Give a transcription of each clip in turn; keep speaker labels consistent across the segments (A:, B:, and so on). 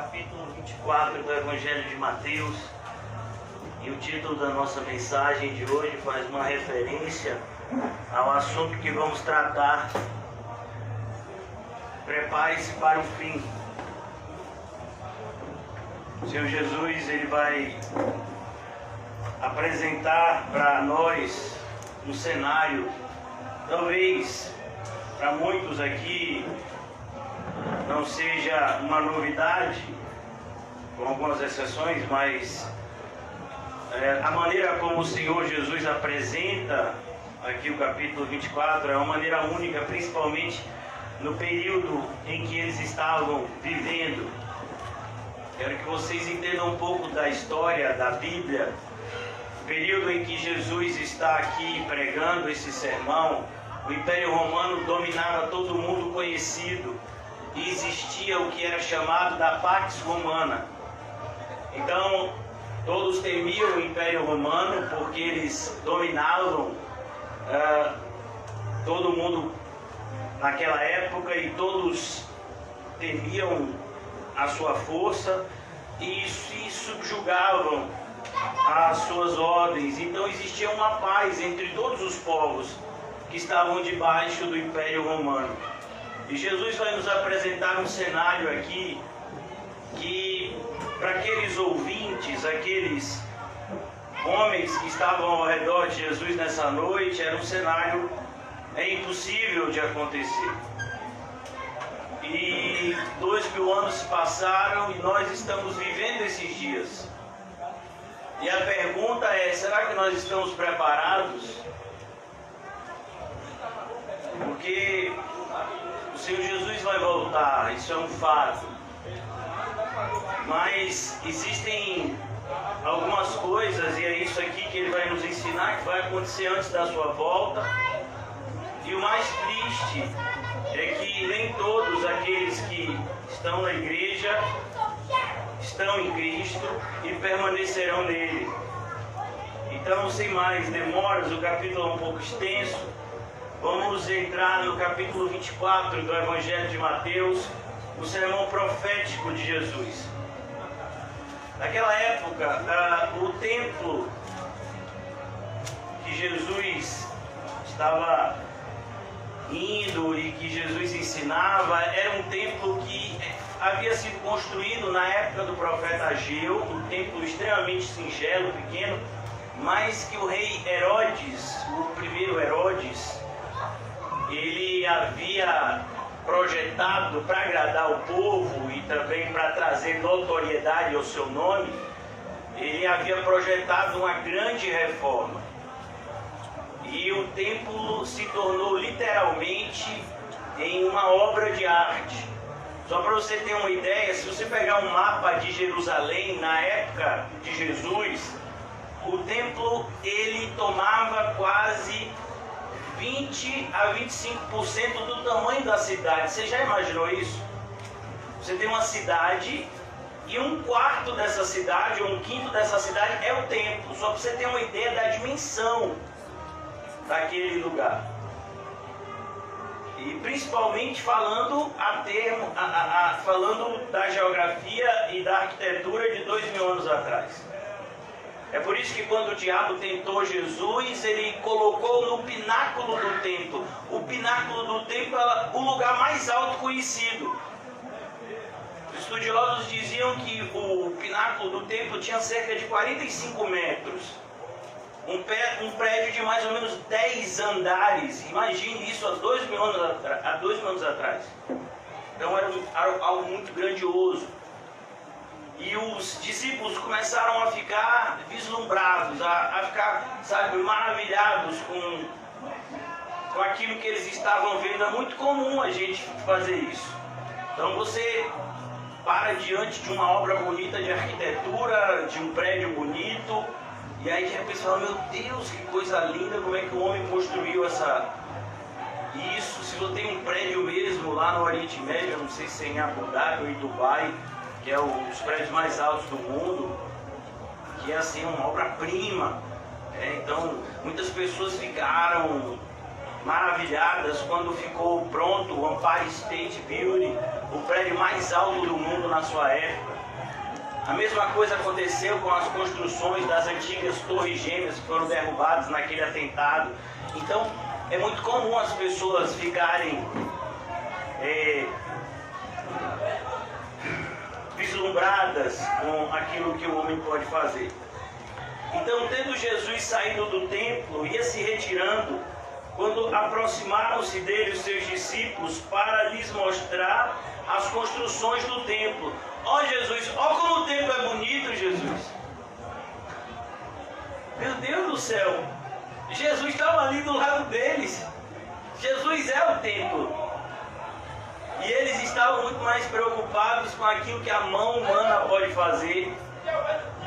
A: capítulo 24 do Evangelho de Mateus. E o título da nossa mensagem de hoje faz uma referência ao assunto que vamos tratar. Prepare-se para o fim. O Senhor Jesus, Ele vai apresentar para nós um cenário, talvez para muitos aqui não seja uma novidade, com algumas exceções, mas a maneira como o Senhor Jesus apresenta aqui o capítulo 24 é uma maneira única, principalmente no período em que eles estavam vivendo. Quero que vocês entendam um pouco da história da Bíblia. O período em que Jesus está aqui pregando esse sermão, o Império Romano dominava todo o mundo conhecido e existia o que era chamado da Pax Romana. Então, todos temiam o Império Romano porque eles dominavam todo mundo naquela época e todos temiam a sua força e se subjugavam às suas ordens. Então existia uma paz entre todos os povos que estavam debaixo do Império Romano. E Jesus vai nos apresentar um cenário aqui que, para aqueles ouvintes, aqueles homens que estavam ao redor de Jesus nessa noite, era um cenário impossível de acontecer. E 2000 anos se passaram e nós estamos vivendo esses dias. E a pergunta é, será que nós estamos preparados? Porque o Senhor Jesus vai voltar, isso é um fato. Mas existem algumas coisas, e é isso aqui que Ele vai nos ensinar, que vai acontecer antes da sua volta. E o mais triste é que nem todos aqueles que estão na igreja estão em Cristo e permanecerão nele. Então, sem mais demoras, o capítulo é um pouco extenso. Vamos entrar no capítulo 24 do Evangelho de Mateus, o sermão profético de Jesus. Naquela época, o templo que Jesus estava indo e que Jesus ensinava era um templo que havia sido construído na época do profeta Ageu, um templo extremamente singelo, pequeno, mas que o rei Herodes, o primeiro Herodes, ele havia projetado para agradar o povo e também para trazer notoriedade ao seu nome. Ele havia projetado uma grande reforma e o templo se tornou literalmente em uma obra de arte. Só para você ter uma ideia, se você pegar um mapa de Jerusalém na época de Jesus, o templo ele tomava quase 20 a 25% do tamanho da cidade. Você já imaginou isso? Você tem uma cidade e um quarto dessa cidade, ou um quinto dessa cidade é o templo. Só para você ter uma ideia da dimensão daquele lugar. E principalmente falando falando da geografia e da arquitetura de 2000 anos atrás. É por isso que quando o diabo tentou Jesus, ele colocou no pináculo do templo. O pináculo do templo é o lugar mais alto conhecido. Os estudiosos diziam que o pináculo do templo tinha cerca de 45 metros. Um prédio de mais ou menos 10 andares. Imagine isso há 2000 anos atrás. Então era algo muito grandioso. E os discípulos começaram a ficar vislumbrados, a ficar, sabe, maravilhados com aquilo que eles estavam vendo. É muito comum a gente fazer isso. Então você para diante de uma obra bonita de arquitetura, de um prédio bonito, e aí de repente você fala, meu Deus, que coisa linda, como é que o homem construiu isso. Se você tem um prédio mesmo lá no Oriente Médio, eu não sei se é em Abu Dhabi ou em Dubai, que é um dos prédios mais altos do mundo, que é assim uma obra-prima. Então, muitas pessoas ficaram maravilhadas quando ficou pronto o Empire State Building, o prédio mais alto do mundo na sua época. A mesma coisa aconteceu com as construções das antigas torres gêmeas que foram derrubadas naquele atentado. Então, é muito comum as pessoas ficarem vislumbradas com aquilo que o homem pode fazer. Então, tendo Jesus saído do templo, ia se retirando, quando aproximaram-se dele os seus discípulos para lhes mostrar as construções do templo. Ó Jesus, ó como o templo é bonito, Jesus. Meu Deus do céu, Jesus estava ali do lado deles. Jesus é o templo. E eles estavam muito mais preocupados com aquilo que a mão humana pode fazer.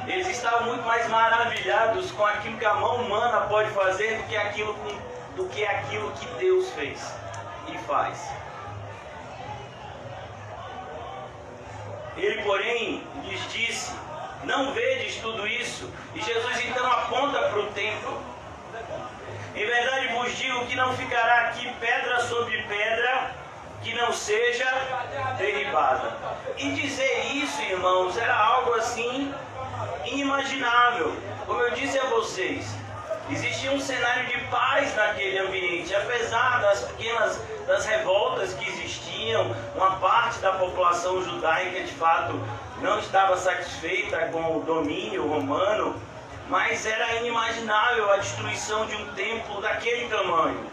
A: Eles estavam muito mais maravilhados com aquilo que a mão humana pode fazer do que aquilo que Deus fez e faz. Ele, porém, lhes disse: não vedes tudo isso? E Jesus então aponta para o templo. Em verdade vos digo que não ficará aqui pedra sobre pedra que não seja derribada. E dizer isso, irmãos, era algo assim inimaginável. Como eu disse a vocês, existia um cenário de paz naquele ambiente, apesar das revoltas que existiam. Uma parte da população judaica de fato não estava satisfeita com o domínio romano, mas era inimaginável a destruição de um templo daquele tamanho.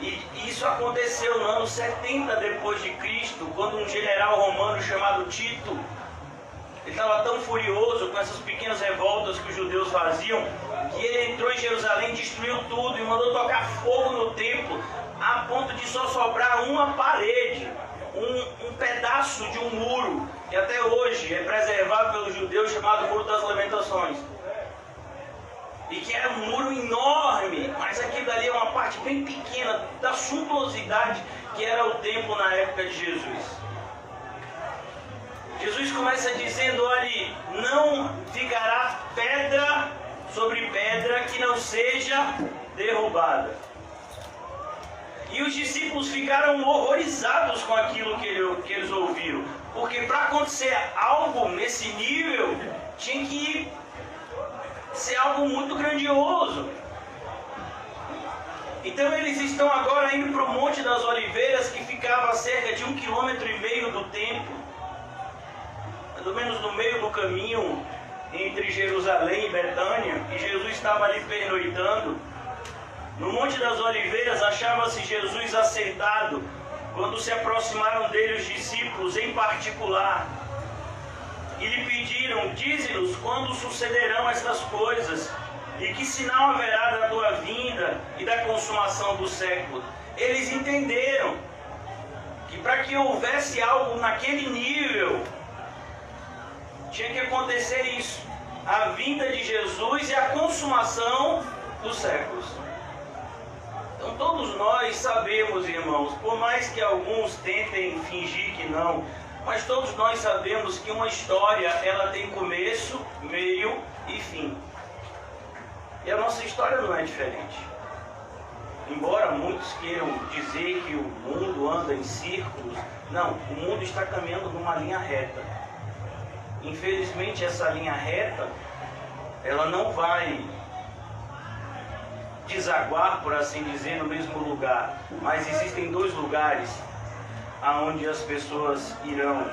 A: E isso aconteceu no ano 70 depois de Cristo, quando um general romano chamado Tito, ele estava tão furioso com essas pequenas revoltas que os judeus faziam, que ele entrou em Jerusalém, destruiu tudo e mandou tocar fogo no templo, a ponto de só sobrar uma parede, um pedaço de um muro, que até hoje é preservado pelos judeus, chamado Muro das Lamentações. E que era um muro enorme, mas aquilo ali é uma parte bem pequena da suntuosidade que era o templo na época de Jesus. Jesus começa dizendo: olhe, não ficará pedra sobre pedra que não seja derrubada. E os discípulos ficaram horrorizados com aquilo que eles ouviram, porque para acontecer algo nesse nível, tinha que ser algo muito grandioso. Então eles estão agora indo para o Monte das Oliveiras, que ficava a cerca de 1,5 km do templo, mais ou menos no meio do caminho entre Jerusalém e Betânia, e Jesus estava ali pernoitando. No Monte das Oliveiras achava-se Jesus assentado, quando se aproximaram dele os discípulos em particular, e lhe pediram: dize-nos quando sucederão estas coisas, e que sinal haverá da tua vinda e da consumação do século. Eles entenderam que para que houvesse algo naquele nível, tinha que acontecer isso: a vinda de Jesus e a consumação dos séculos. Então todos nós sabemos, irmãos, por mais que alguns tentem fingir que não, mas todos nós sabemos que uma história, ela tem começo, meio e fim. E a nossa história não é diferente. Embora muitos queiram dizer que o mundo anda em círculos, não, o mundo está caminhando numa linha reta. Infelizmente essa linha reta, ela não vai desaguar, por assim dizer, no mesmo lugar, mas existem dois lugares aonde as pessoas irão.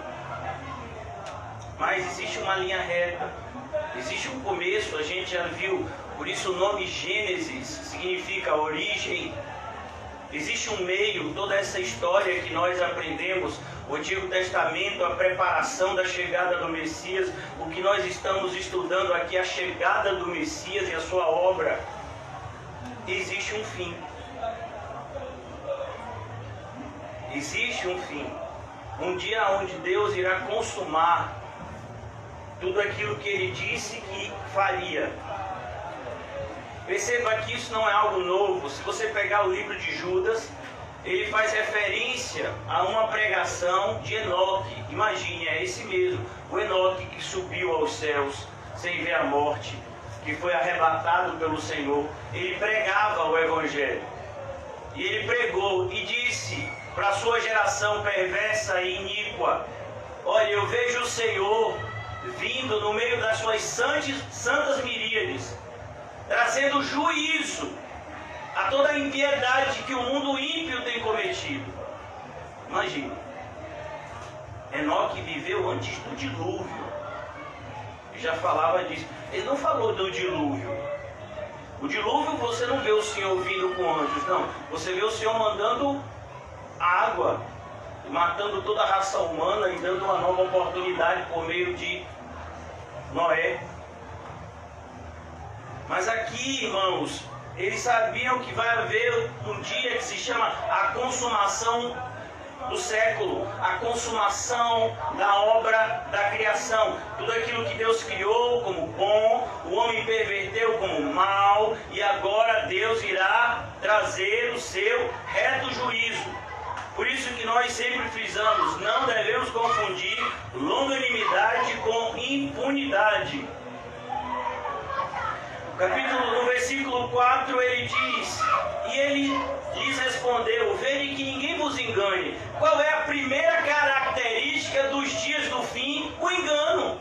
A: Mas existe uma linha reta, existe um começo, a gente já viu, por isso o nome Gênesis significa origem. Existe um meio, toda essa história que nós aprendemos, o Antigo Testamento, a preparação da chegada do Messias, o que nós estamos estudando aqui, a chegada do Messias e a sua obra. Existe um fim. Existe um fim. Um dia onde Deus irá consumar tudo aquilo que Ele disse que faria. Perceba que isso não é algo novo. Se você pegar o livro de Judas, ele faz referência a uma pregação de Enoque. Imagine, é esse mesmo, o Enoque que subiu aos céus sem ver a morte, que foi arrebatado pelo Senhor. Ele pregava o Evangelho. E ele pregou e disse para a sua geração perversa e iníqua: Olha, eu vejo o Senhor vindo no meio das suas santas miríades, trazendo juízo a toda a impiedade que o mundo ímpio tem cometido. Imagina, Enoque viveu antes do dilúvio, já falava disso. Ele não falou do dilúvio. O dilúvio você não vê o Senhor vindo com anjos, não. Você vê o Senhor mandando água, matando toda a raça humana e dando uma nova oportunidade por meio de Noé. Mas aqui, irmãos, eles sabiam que vai haver um dia que se chama a consumação do século, a consumação da obra da criação. Tudo aquilo que Deus criou como bom, o homem perverteu como mal, e agora Deus irá trazer o seu reto juízo. Por isso que nós sempre frisamos, não devemos confundir longanimidade com impunidade. No versículo 4 ele diz: e ele lhes respondeu, vede que ninguém vos engane. Qual é a primeira característica dos dias do fim? O engano.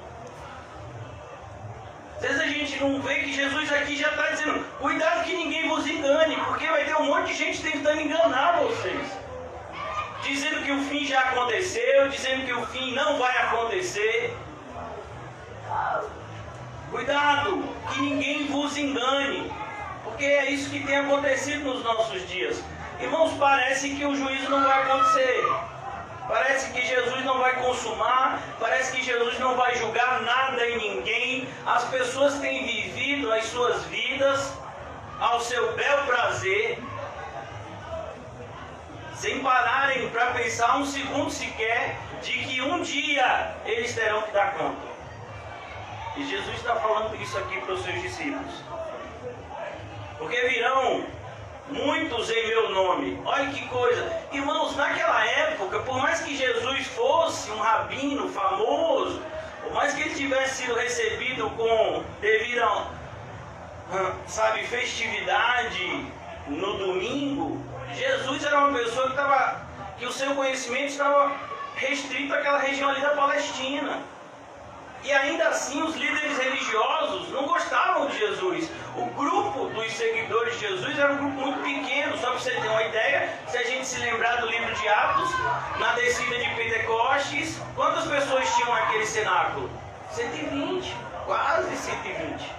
A: Às vezes a gente não vê que Jesus aqui já está dizendo, cuidado que ninguém vos engane, porque vai ter um monte de gente tentando enganar vocês, dizendo que o fim já aconteceu, dizendo que o fim não vai acontecer. Cuidado, que ninguém vos engane, porque é isso que tem acontecido nos nossos dias. Irmãos, parece que o juízo não vai acontecer, parece que Jesus não vai consumar, parece que Jesus não vai julgar nada em ninguém. As pessoas têm vivido as suas vidas ao seu bel prazer, sem pararem para pensar um segundo sequer de que um dia eles terão que dar conta. E Jesus está falando isso aqui para os seus discípulos. Porque virão muitos em meu nome. Olha que coisa. Irmãos, naquela época, por mais que Jesus fosse um rabino famoso, por mais que ele tivesse sido recebido com devida, festividade no domingo, Jesus era uma pessoa que o seu conhecimento estava restrito àquela região ali da Palestina. E ainda assim os líderes religiosos não gostavam de Jesus. O grupo dos seguidores de Jesus era um grupo muito pequeno. Só para você ter uma ideia, se a gente se lembrar do livro de Atos, na descida de Pentecostes, quantas pessoas tinham naquele cenáculo? 120, quase 120.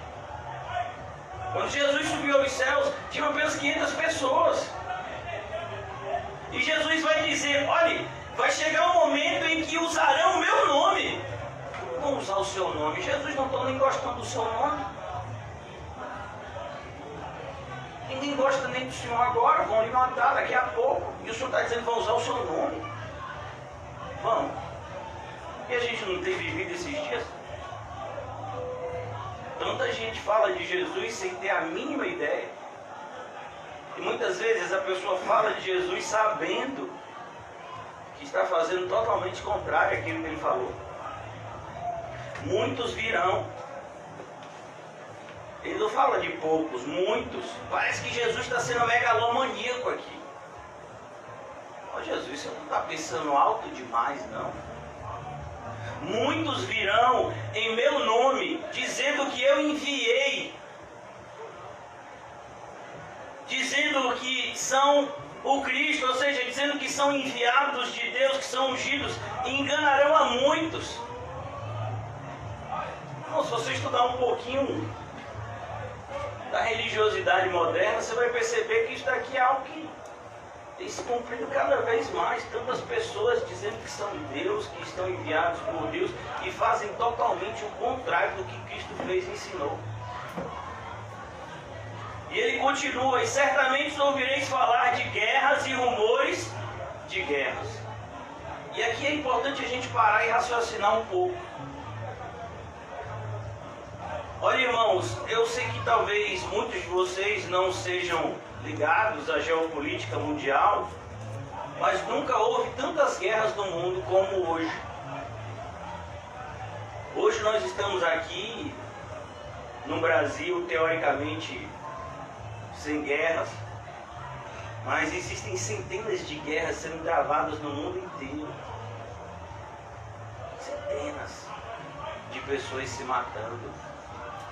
A: Quando Jesus subiu aos céus, tinham apenas 500 pessoas. E Jesus vai dizer, olha, vai chegar um momento em que usarão o meu nome. Vão usar o seu nome. Jesus não está nem gostando do seu nome. Ninguém gosta nem do Senhor agora. Vão lhe matar daqui a pouco. E o Senhor está dizendo que vão usar o seu nome. Vamos. E a gente não tem vivido esses dias? Tanta gente fala de Jesus sem ter a mínima ideia. E muitas vezes a pessoa fala de Jesus sabendo que está fazendo totalmente contrário àquilo que ele falou. Muitos virão. Ele não fala de poucos, muitos. Parece que Jesus está sendo megalomaníaco aqui. Ó, Jesus, você não está pensando alto demais, não. Muitos virão em meu nome, dizendo que eu enviei, dizendo que são o Cristo, ou seja, dizendo que são enviados de Deus, que são ungidos, e enganarão a muitos. Então, se você estudar um pouquinho da religiosidade moderna, você vai perceber que isso daqui é algo que tem se cumprido cada vez mais. Tantas pessoas dizendo que são Deus, que estão enviados por Deus, e fazem totalmente o contrário do que Cristo fez e ensinou. E ele continua, e certamente ouvireis falar de guerras e rumores de guerras. E aqui é importante a gente parar e raciocinar um pouco. Olha, irmãos, eu sei que talvez muitos de vocês não sejam ligados à geopolítica mundial, mas nunca houve tantas guerras no mundo como hoje. Hoje nós estamos aqui no Brasil, teoricamente, sem guerras, mas existem centenas de guerras sendo travadas no mundo inteiro. pessoas se matando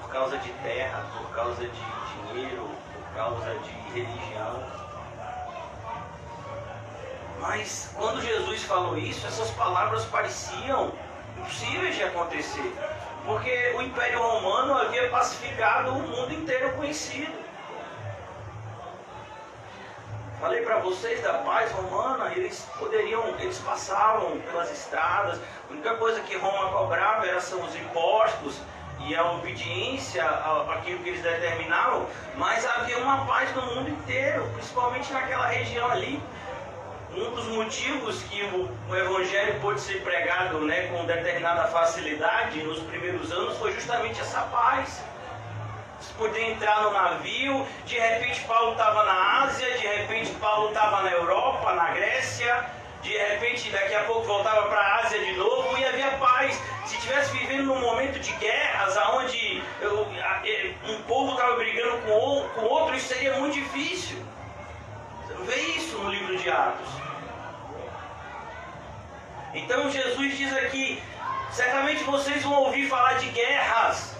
A: por causa de terra, por causa de dinheiro, por causa de religião. Mas quando Jesus falou isso, essas palavras pareciam impossíveis de acontecer, porque o Império Romano havia pacificado o mundo inteiro conhecido. Falei para vocês da paz romana, eles passavam pelas estradas, a única coisa que Roma cobrava são os impostos e a obediência àquilo que eles determinavam, mas havia uma paz no mundo inteiro, principalmente naquela região ali. Um dos motivos que o Evangelho pôde ser pregado, com determinada facilidade nos primeiros anos foi justamente essa paz. Você podia entrar no navio, de repente Paulo estava na Ásia, de repente Paulo estava na Europa, na Grécia, de repente daqui a pouco voltava para a Ásia de novo e havia paz. Se estivesse vivendo num momento de guerras, onde um povo estava brigando com outro, isso seria muito difícil. Você não vê isso no livro de Atos. Então Jesus diz aqui, certamente vocês vão ouvir falar de guerras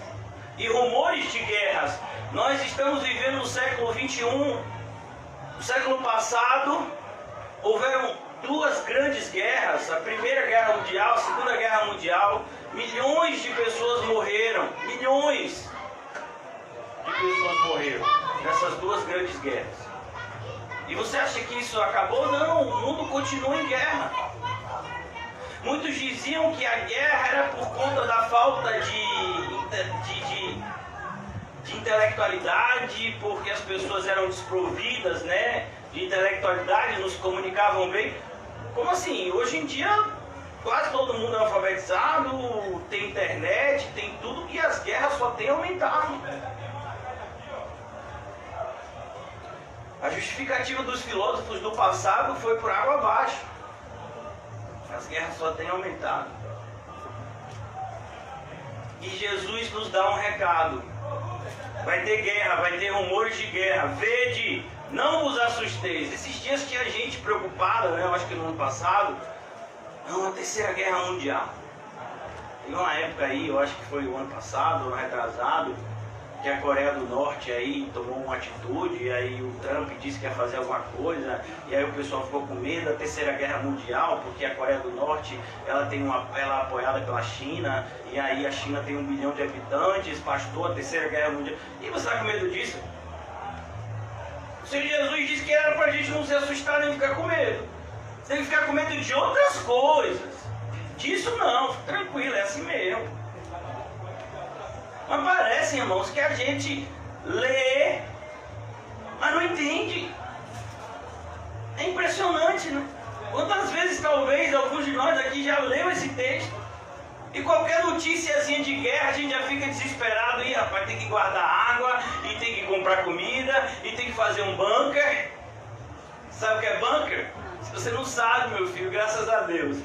A: e rumores de guerras. Nós estamos vivendo no século 21. No século passado, houveram duas grandes guerras, a Primeira Guerra Mundial, a Segunda Guerra Mundial. Milhões de pessoas morreram, milhões de pessoas morreram nessas duas grandes guerras. E você acha que isso acabou? Não, o mundo continua em guerra. Muitos diziam que a guerra era por conta da falta de intelectualidade, porque as pessoas eram desprovidas, de intelectualidade, não se comunicavam bem. Como assim? Hoje em dia quase todo mundo é alfabetizado, tem internet, tem tudo, e as guerras só têm aumentado. A justificativa dos filósofos do passado foi por água abaixo. As guerras só têm aumentado. E Jesus nos dá um recado. Vai ter guerra, vai ter rumores de guerra. Vede, não vos assusteis. Esses dias tinha gente preocupada, eu acho que no ano passado, a Terceira Guerra Mundial. Teve uma época aí, eu acho que foi o ano passado, ano retrasado, que a Coreia do Norte aí tomou uma atitude, e aí o Trump disse que ia fazer alguma coisa, e aí o pessoal ficou com medo da Terceira Guerra Mundial, porque a Coreia do Norte ela é apoiada pela China, e aí a China tem 1 bilhão de habitantes, pastou a Terceira Guerra Mundial. E você está com medo disso? O Senhor Jesus disse que era para a gente não se assustar nem ficar com medo. Você tem que ficar com medo de outras coisas. Disso não, fica tranquilo, é assim mesmo. Mas parece, irmãos, que a gente lê, mas não entende. É impressionante, né? Quantas vezes, talvez, alguns de nós aqui já leu esse texto, e qualquer noticiazinha de guerra, a gente já fica desesperado. Ih, rapaz, tem que guardar água, e tem que comprar comida, e tem que fazer um bunker. Sabe o que é bunker? Se você não sabe, meu filho, graças a Deus,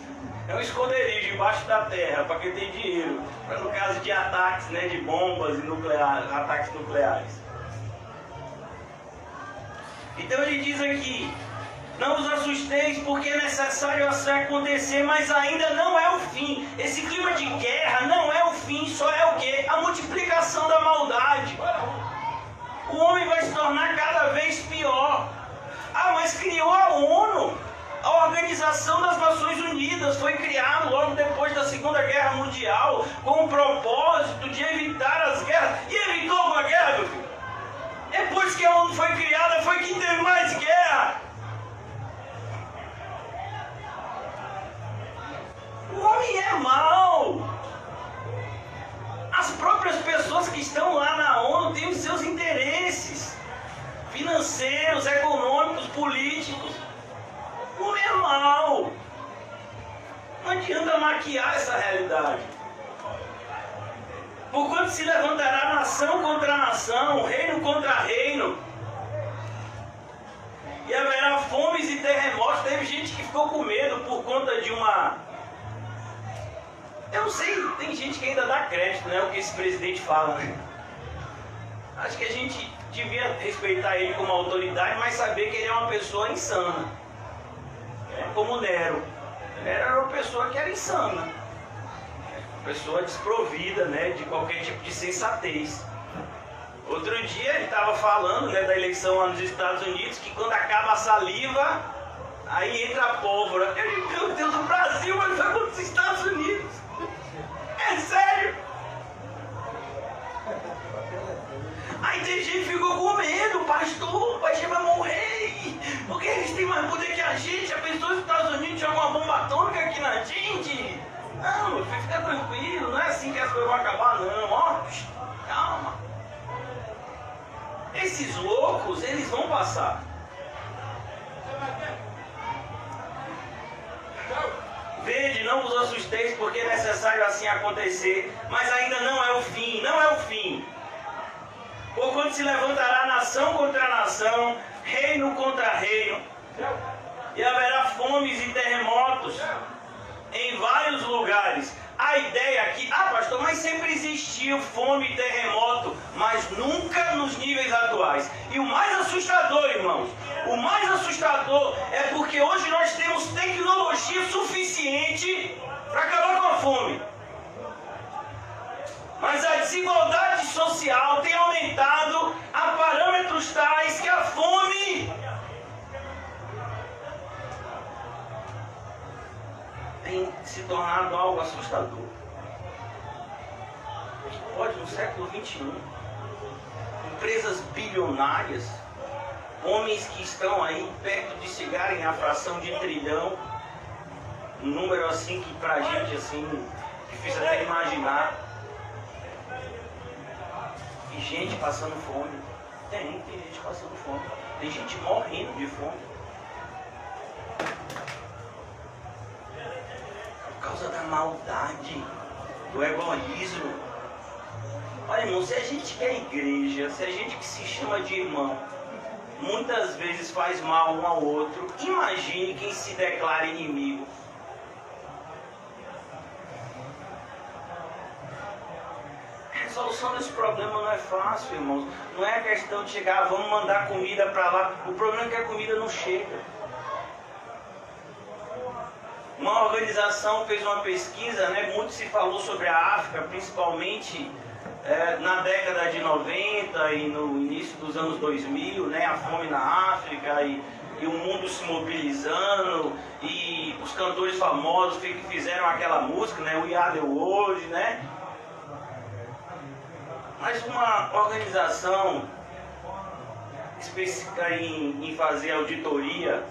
A: é um esconderijo embaixo da terra para quem tem dinheiro, para no caso de ataques, de bombas e ataques nucleares. Então ele diz aqui, não vos assusteis, porque é necessário acontecer, mas ainda não é o fim. Esse clima de guerra não é o fim, só é o quê? A multiplicação da maldade. O homem vai se tornar cada vez pior. Mas criou a ONU. A Organização das Nações Unidas foi criada logo depois da Segunda Guerra Mundial com o propósito de evitar as guerras. E evitou alguma guerra, meu filho? Depois que a ONU foi criada, foi que teve mais guerra. O homem é mau. As próprias pessoas que estão lá na ONU têm os seus interesses financeiros, econômicos, políticos. O homem é mau. Não adianta maquiar essa realidade. Porquanto se levantará nação contra nação, reino contra reino, e haverá fomes e terremotos. Teve gente que ficou com medo por conta de uma... Eu não sei, tem gente que ainda dá crédito, o que esse presidente fala, Acho que a gente devia respeitar ele como autoridade, mas saber que ele é uma pessoa insana. Como Nero. Nero era uma pessoa que era insana. pessoa desprovida, né, de qualquer tipo de sensatez. Outro dia ele estava falando, né, da eleição lá nos Estados Unidos, que quando acaba a saliva, aí entra a pólvora. Eu digo, meu Deus, o Brasil vai contra os Estados Unidos. É sério? Aí tem gente que ficou com medo, pastor, a gente vai morrer, porque eles têm mais poder que a gente. A pessoa dos Estados Unidos joga uma bomba atômica aqui na gente. Não, meu filho, fica tranquilo, não é assim que as coisas vão acabar, não. Ó, calma. Esses loucos, eles vão passar. Vede, não vos assusteis, porque é necessário assim acontecer, mas ainda não é o fim, não é o fim. Porquanto se levantará nação contra nação, reino contra reino, e haverá fomes e terremotos em vários lugares. A ideia aqui, pastor, mas sempre existiu fome e terremoto, mas nunca nos níveis atuais. E o mais assustador, irmãos, o mais assustador é porque hoje nós temos tecnologia suficiente para acabar com a fome. Mas a desigualdade social tem aumentado a parâmetros tais que a fome tem se tornado algo assustador. Pode, no século XXI, empresas bilionárias, homens que estão aí perto de chegarem à fração de trilhão, um número assim que pra gente assim, difícil até imaginar. E gente passando fome. Tem gente passando fome. Tem gente morrendo de fome. Por causa da maldade, do egoísmo. Olha, irmão, se a gente que é igreja, se a gente que se chama de irmão, muitas vezes faz mal um ao outro, imagine quem se declara inimigo. A solução desse problema não é fácil, irmãos. Não é a questão de chegar, vamos mandar comida para lá. O problema é que a comida não chega. Uma organização fez uma pesquisa, né? Muito se falou sobre a África, principalmente na década de 90 e no início dos anos 2000, né? A fome na África e o mundo se mobilizando, e os cantores famosos que fizeram aquela música, né? We Are The World, né? Mas uma organização específica em fazer auditoria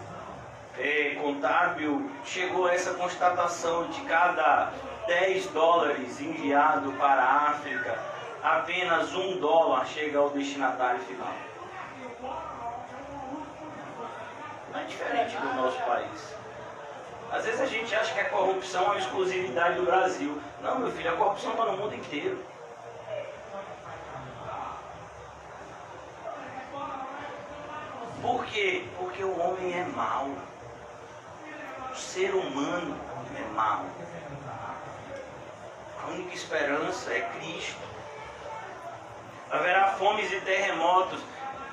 A: contábil chegou a essa constatação: de cada 10 dólares enviado para a África, apenas $1 chega ao destinatário final. Não é diferente do nosso país. Às vezes a gente acha que a corrupção é uma exclusividade do Brasil. Não, meu filho, a corrupção está no mundo inteiro. Por quê? Porque o homem é mau. O ser humano é mau. A única esperança é Cristo. Haverá fomes e terremotos.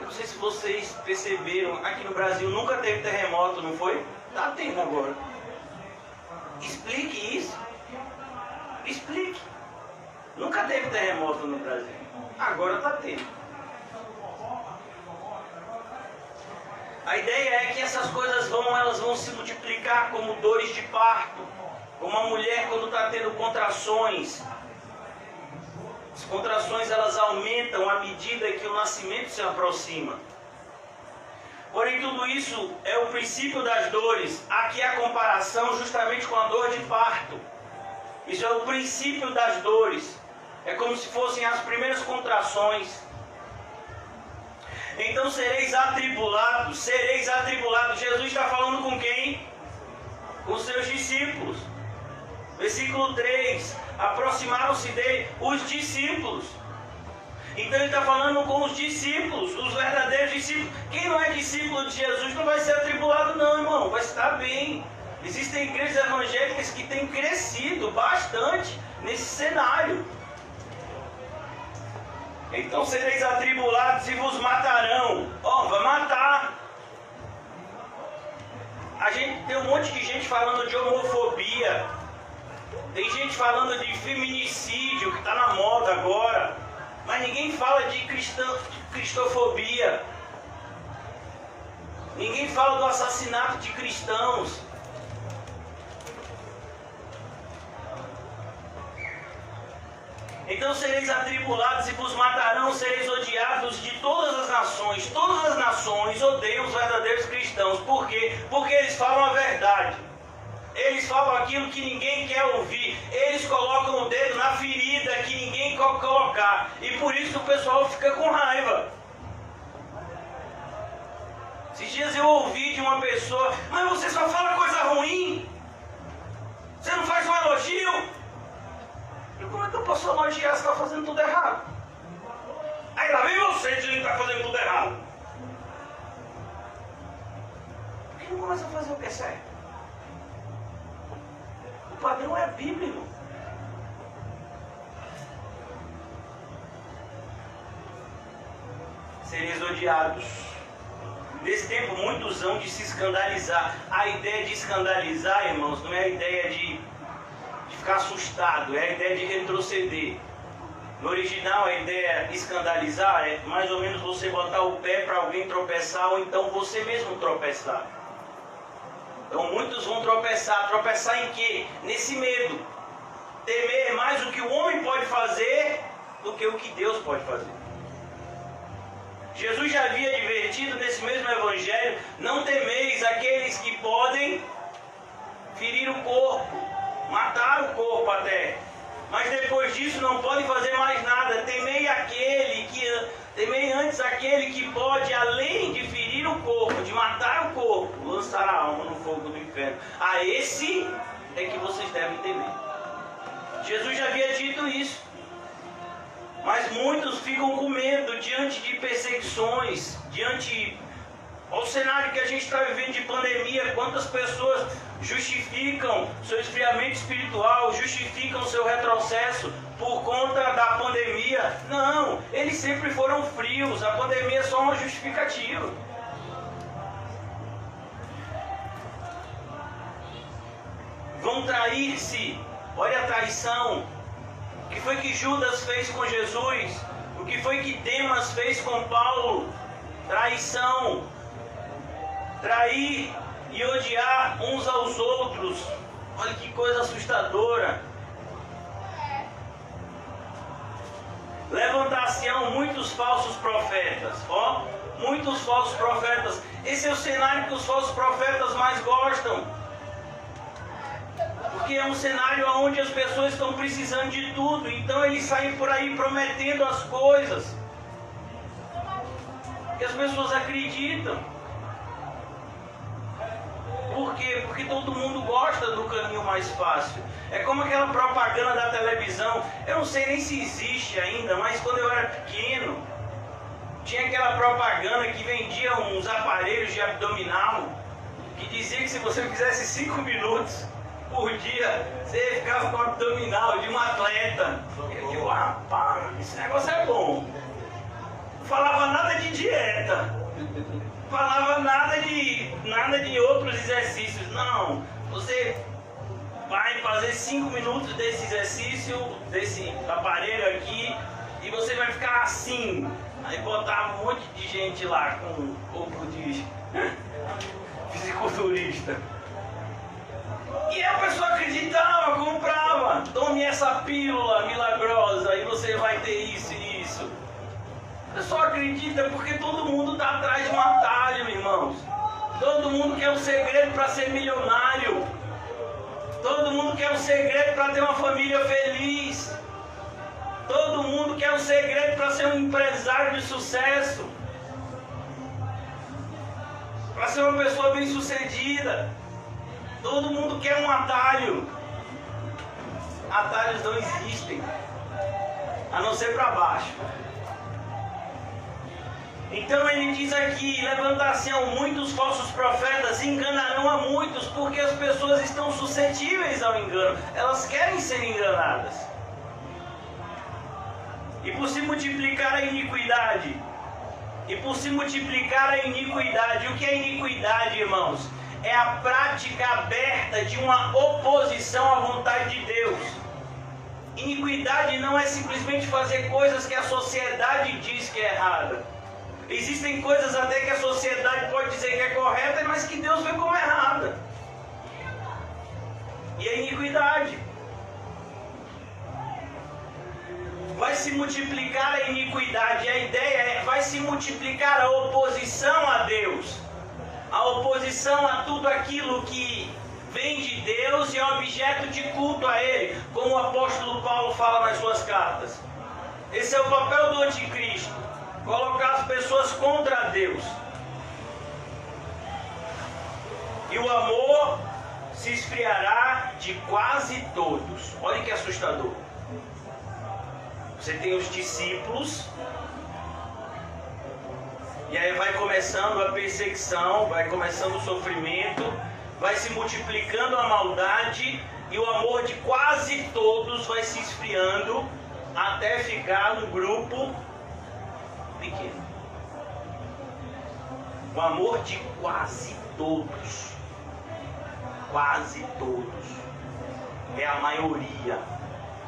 A: Eu não sei se vocês perceberam, aqui no Brasil nunca teve terremoto, não foi? Está tendo agora. Explique isso. Explique. Nunca teve terremoto no Brasil. Agora está tendo. A ideia é que essas coisas elas vão se multiplicar como dores de parto. Como a mulher quando está tendo contrações. As contrações elas aumentam à medida que o nascimento se aproxima. Porém, tudo isso é o princípio das dores. Aqui a comparação justamente com a dor de parto. Isso é o princípio das dores. É como se fossem as primeiras contrações. Então sereis atribulados, sereis atribulados. Jesus está falando com quem? Com seus discípulos. Versículo 3, aproximaram-se dele os discípulos. Então ele está falando com os discípulos, os verdadeiros discípulos. Quem não é discípulo de Jesus não vai ser atribulado não, irmão, vai estar bem. Existem igrejas evangélicas que têm crescido bastante nesse cenário. Então sereis atribulados e vos matarão. Vai matar. A gente tem um monte de gente falando de homofobia. Tem gente falando de feminicídio, que está na moda agora. Mas ninguém fala de cristofobia. Ninguém fala do assassinato de cristãos. Então sereis atribulados e vos matarão, sereis odiados de todas as nações. Todas as nações odeiam os verdadeiros cristãos. Por quê? Porque eles falam a verdade. Eles falam aquilo que ninguém quer ouvir. Eles colocam o dedo na ferida que ninguém quer colocar. E por isso o pessoal fica com raiva. Esses dias eu ouvi de uma pessoa: mas você só fala coisa ruim? Você não faz um elogio? E como é que eu posso elogiar se está fazendo tudo errado? Aí lá vem você dizendo que está fazendo tudo errado. Por que não começa a fazer o que é certo? O padrão é bíblico. Sereis odiados. Nesse tempo, muitos hão de se escandalizar. A ideia de escandalizar, irmãos, não é a ideia de ficar assustado, é a ideia de retroceder. No original, a ideia de escandalizar é mais ou menos você botar o pé para alguém tropeçar, ou então você mesmo tropeçar. Então muitos vão tropeçar. Tropeçar em quê? Nesse medo. Temer mais o que o homem pode fazer do que o que Deus pode fazer. Jesus já havia advertido nesse mesmo evangelho: não temeis aqueles que podem ferir o corpo, matar o corpo até, mas depois disso não podem fazer mais nada. Temei antes aquele que pode, além de ferir o corpo, de matar o corpo, lançar a alma no fogo do inferno. A esse é que vocês devem temer. Jesus já havia dito isso. Mas muitos ficam com medo diante de perseguições, diante ao cenário que a gente está vivendo de pandemia. Quantas pessoas justificam seu esfriamento espiritual, justificam seu retrocesso por conta da pandemia? Não, eles sempre foram frios. A pandemia é só uma justificativa. Vão trair-se. Olha a traição. O que foi que Judas fez com Jesus? O que foi que Demas fez com Paulo? Traição. Trair e odiar uns aos outros. Olha que coisa assustadora. Levantar-se-ão muitos falsos profetas. Muitos falsos profetas. Esse é o cenário que os falsos profetas mais gostam. Porque é um cenário onde as pessoas estão precisando de tudo. Então eles saem por aí prometendo as coisas que as pessoas acreditam. Por quê? Porque todo mundo gosta do caminho mais fácil. É como aquela propaganda da televisão. Eu não sei nem se existe ainda, mas quando eu era pequeno, tinha aquela propaganda que vendia uns aparelhos de abdominal, que dizia que se você fizesse 5 minutos por dia, você ficava com o abdominal de um atleta. Eu digo: rapaz, esse negócio é bom. Não falava nada de dieta, não falava nada de outros exercícios. Não, você vai fazer 5 minutos desse exercício, desse aparelho aqui, e você vai ficar assim. Aí botava um monte de gente lá com um corpo de fisiculturista. E a pessoa acreditava, comprava. Tome essa pílula milagrosa e você vai ter isso e isso. A pessoa acredita porque todo mundo está atrás de um atalho, irmãos. Todo mundo quer um segredo para ser milionário. Todo mundo quer um segredo para ter uma família feliz. Todo mundo quer um segredo para ser um empresário de sucesso. Para ser uma pessoa bem-sucedida. Todo mundo quer um atalho. Atalhos não existem, a não ser para baixo. Então ele diz aqui: levantar-se-ão muitos falsos profetas, enganarão a muitos, porque as pessoas estão suscetíveis ao engano. Elas querem ser enganadas. E por se multiplicar a iniquidade. O que é iniquidade, irmãos? É a prática aberta de uma oposição à vontade de Deus. Iniquidade não é simplesmente fazer coisas que a sociedade diz que é errada. Existem coisas até que a sociedade pode dizer que é correta, mas que Deus vê como errada. E a iniquidade. Vai se multiplicar a iniquidade. A ideia é, vai se multiplicar a oposição a Deus. A oposição a tudo aquilo que vem de Deus e é objeto de culto a Ele, como o apóstolo Paulo fala nas suas cartas. Esse é o papel do anticristo, colocar as pessoas contra Deus. E o amor se esfriará de quase todos. Olha que assustador. Você tem os discípulos, e aí vai começando a perseguição, vai começando o sofrimento, vai se multiplicando a maldade, e o amor de quase todos vai se esfriando até ficar no grupo pequeno. O amor de quase todos, é a maioria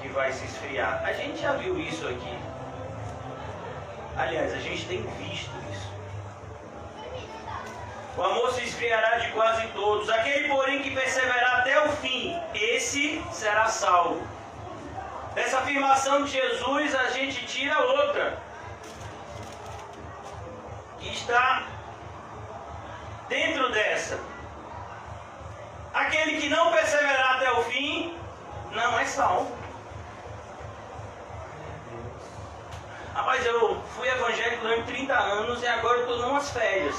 A: que vai se esfriar. A gente já viu isso aqui. Aliás, a gente tem visto isso. O amor se esfriará de quase todos. Aquele, porém, que perseverar até o fim, esse será salvo. Dessa afirmação de Jesus, a gente tira outra, que está dentro dessa. Aquele que não perseverar até o fim, não é salvo. Rapaz, eu fui evangélico durante 30 anos e agora eu estou numas férias.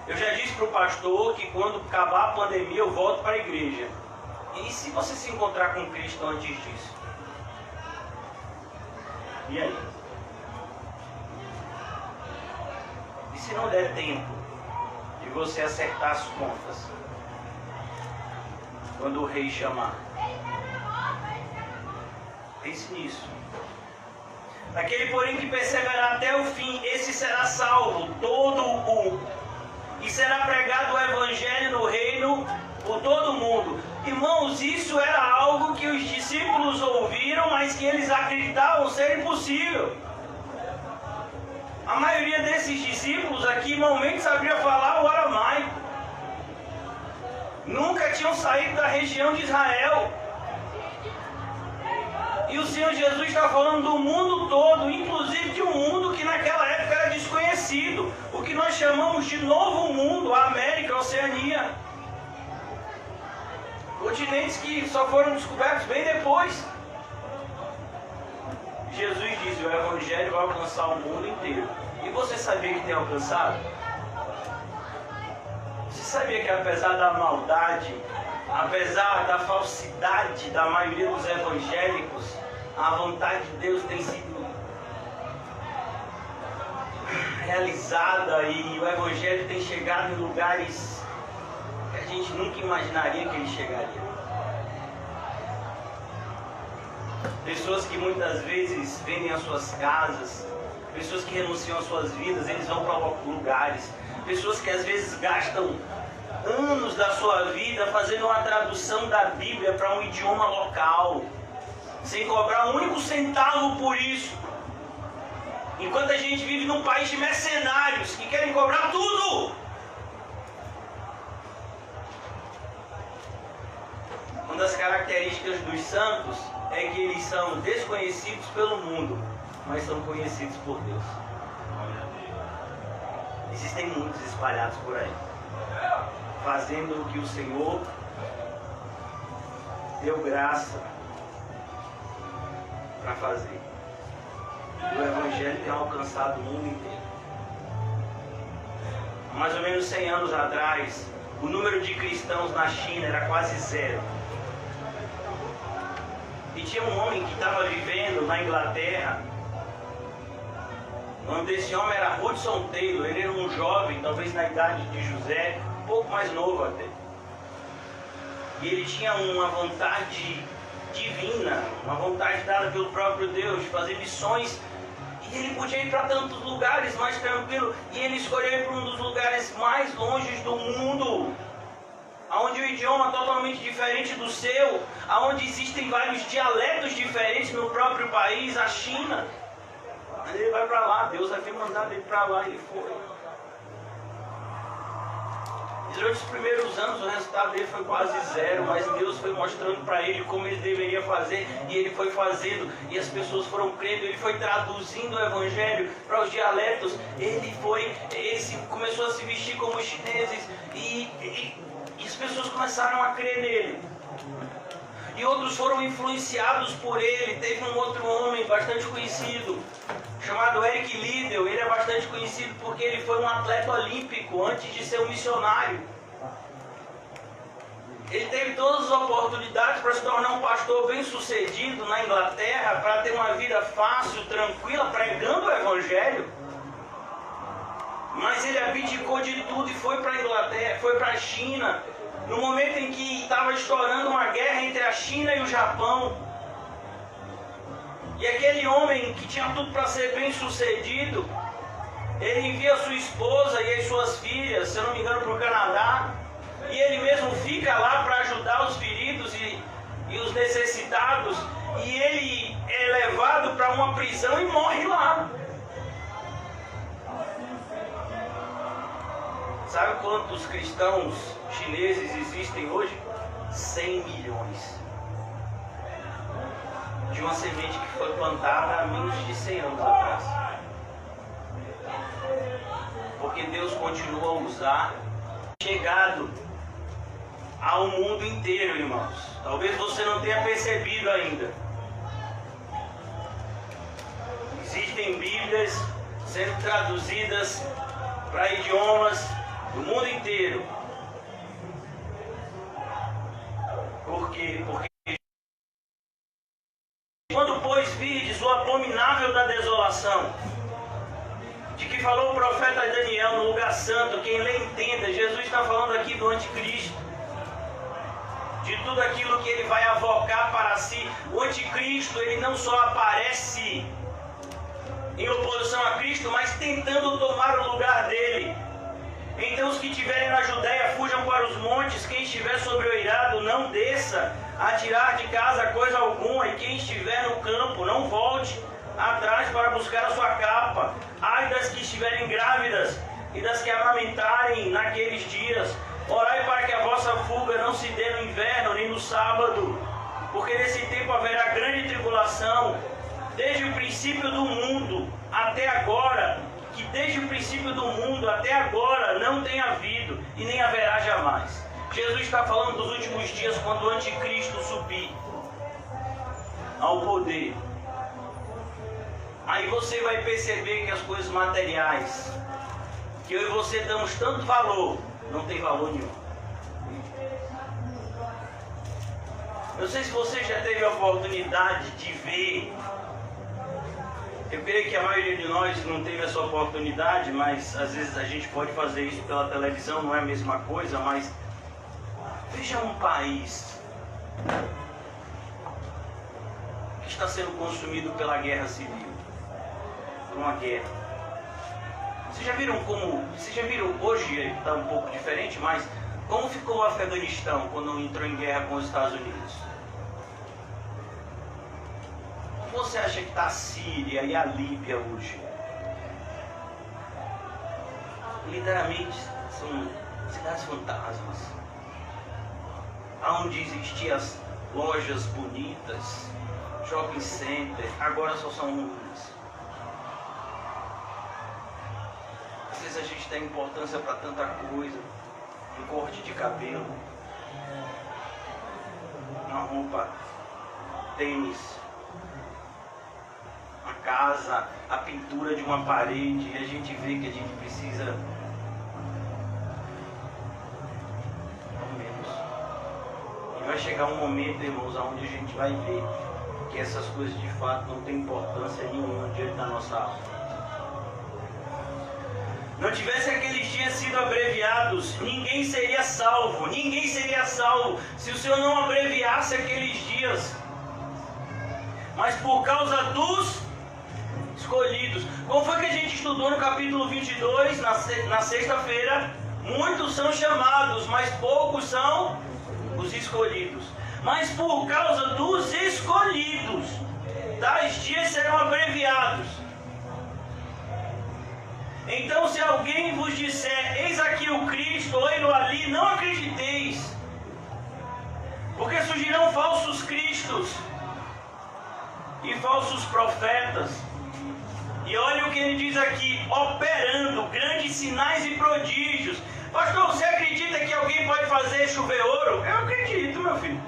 A: Eu já disse para o pastor que quando acabar a pandemia eu volto para a igreja. E se você se encontrar com Cristo antes disso? E aí? E se não der tempo de você acertar as contas? Quando o rei chamar? Pense nisso. Aquele, porém, que perseverar até o fim, esse será salvo, e será pregado o evangelho no reino por todo mundo. Irmãos, isso era algo que os discípulos ouviram, mas que eles acreditavam ser impossível. A maioria desses discípulos aqui normalmente sabia falar o aramaico. Nunca tinham saído da região de Israel. E o Senhor Jesus está falando do mundo todo, inclusive de um mundo que naquela época era desconhecido. O que nós chamamos de Novo Mundo, a América, a Oceania. Continentes que só foram descobertos bem depois. Jesus diz, o Evangelho vai alcançar o mundo inteiro. E você sabia que tem alcançado? Você sabia que apesar da maldade, apesar da falsidade da maioria dos evangélicos, a vontade de Deus tem sido realizada e o evangelho tem chegado em lugares que a gente nunca imaginaria que ele chegaria. Pessoas que muitas vezes vendem as suas casas, pessoas que renunciam às suas vidas, eles vão para lugares, pessoas que às vezes gastam anos da sua vida fazendo uma tradução da Bíblia para um idioma local, sem cobrar um único centavo por isso. Enquanto a gente vive num país de mercenários que querem cobrar tudo. Uma das características dos santos é que eles são desconhecidos pelo mundo, mas são conhecidos por Deus. Existem muitos espalhados por aí, fazendo o que o Senhor deu graça para fazer. O Evangelho tem alcançado o mundo inteiro. Há mais ou menos 100 anos atrás, o número de cristãos na China era quase zero. E tinha um homem que estava vivendo na Inglaterra. O nome desse homem era Hudson Taylor. Ele era um jovem, talvez na idade de José, um pouco mais novo até. E ele tinha uma vontade divina, uma vontade dada pelo próprio Deus de fazer missões. E ele podia ir para tantos lugares mais tranquilo. E ele escolheu ir para um dos lugares mais longes do mundo, onde o idioma é totalmente diferente do seu, onde existem vários dialetos diferentes no próprio país, a China. Ele vai para lá, Deus havia mandado ele para lá, ele foi. E durante os primeiros anos o resultado dele foi quase zero, mas Deus foi mostrando para ele como ele deveria fazer, e ele foi fazendo, e as pessoas foram crendo, ele foi traduzindo o evangelho para os dialetos, ele começou a se vestir como os chineses, e as pessoas começaram a crer nele. E outros foram influenciados por ele. Teve um outro homem bastante conhecido, chamado Eric Liddell. Ele é bastante conhecido porque ele foi um atleta olímpico antes de ser um missionário. Ele teve todas as oportunidades para se tornar um pastor bem sucedido na Inglaterra, para ter uma vida fácil, tranquila, pregando o evangelho. Mas ele abdicou de tudo e foi para a Inglaterra, foi para a China, no momento em que estava estourando uma guerra entre a China e o Japão. E aquele homem que tinha tudo para ser bem sucedido, ele envia sua esposa e as suas filhas, se eu não me engano, para o Canadá, e ele mesmo fica lá para ajudar os feridos e os necessitados, e ele é levado para uma prisão e morre lá. Sabe quantos cristãos chineses existem hoje? 100 milhões. De uma semente que foi plantada há menos de 100 anos atrás. Porque Deus continua a usar, chegado ao mundo inteiro, irmãos. Talvez você não tenha percebido ainda. Existem Bíblias sendo traduzidas para idiomas do mundo inteiro. Por quê? Porque quando, pois, virdes o abominável da desolação, de que falou o profeta Daniel no lugar santo, quem lê entenda, Jesus está falando aqui do anticristo, de tudo aquilo que ele vai avocar para si. O anticristo, ele não só aparece em oposição a Cristo, mas tentando tomar o lugar dele. Então os que estiverem na Judéia fujam para os montes, quem estiver sobre o eirado não desça a tirar de casa coisa alguma, e quem estiver no campo não volte atrás para buscar a sua capa. Ai das que estiverem grávidas e das que amamentarem naqueles dias. Orai para que a vossa fuga não se dê no inverno nem no sábado, porque nesse tempo haverá grande tribulação, desde o princípio do mundo até agora, que desde o princípio do mundo até agora não tem havido e nem haverá jamais. Jesus está falando dos últimos dias, quando o anticristo subir ao poder. Aí você vai perceber que as coisas materiais, que eu e você damos tanto valor, não tem valor nenhum. Eu sei se você já teve a oportunidade de ver. Eu creio que a maioria de nós não teve essa oportunidade, mas às vezes a gente pode fazer isso pela televisão, não é a mesma coisa, mas veja um país que está sendo consumido pela guerra civil, por uma guerra. Vocês já viram hoje está um pouco diferente, mas como ficou o Afeganistão quando entrou em guerra com os Estados Unidos? Você acha que está a Síria e a Líbia hoje? Literalmente são cidades fantasmas, onde existiam as lojas bonitas, shopping center, agora só são ruínas. Às vezes a gente dá importância para tanta coisa, um corte de cabelo, uma roupa, tênis, a casa, a pintura de uma parede, e a gente vê que a gente precisa ao menos. E vai chegar um momento, irmãos, onde a gente vai ver que essas coisas de fato não têm importância nenhuma diante da nossa alma. Não tivessem aqueles dias sido abreviados, ninguém seria salvo. Ninguém seria salvo se o Senhor não abreviasse aqueles dias. Mas por causa dos escolhidos. Como foi que a gente estudou no capítulo 22, na sexta-feira? Muitos são chamados, mas poucos são os escolhidos. Mas por causa dos escolhidos, tais dias serão abreviados. Então, se alguém vos disser, eis aqui o Cristo, ou ele ali, não acrediteis. Porque surgirão falsos cristos e falsos profetas. E olha o que ele diz aqui, operando grandes sinais e prodígios. Pastor, você acredita que alguém pode fazer chover ouro? Eu acredito, meu filho.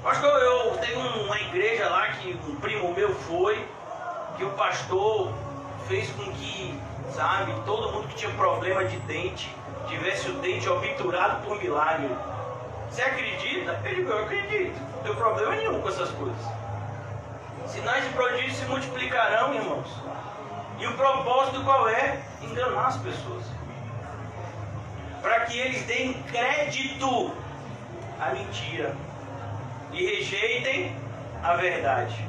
A: Pastor, eu tenho uma igreja lá que um primo meu foi, que o pastor fez com que, sabe, todo mundo que tinha problema de dente, tivesse o dente obturado por milagre. Você acredita? Eu digo, eu acredito. Não tenho problema nenhum com essas coisas. Sinais e prodígios se multiplicarão, irmãos. E o propósito qual é? Enganar as pessoas. Para que eles deem crédito à mentira e rejeitem a verdade.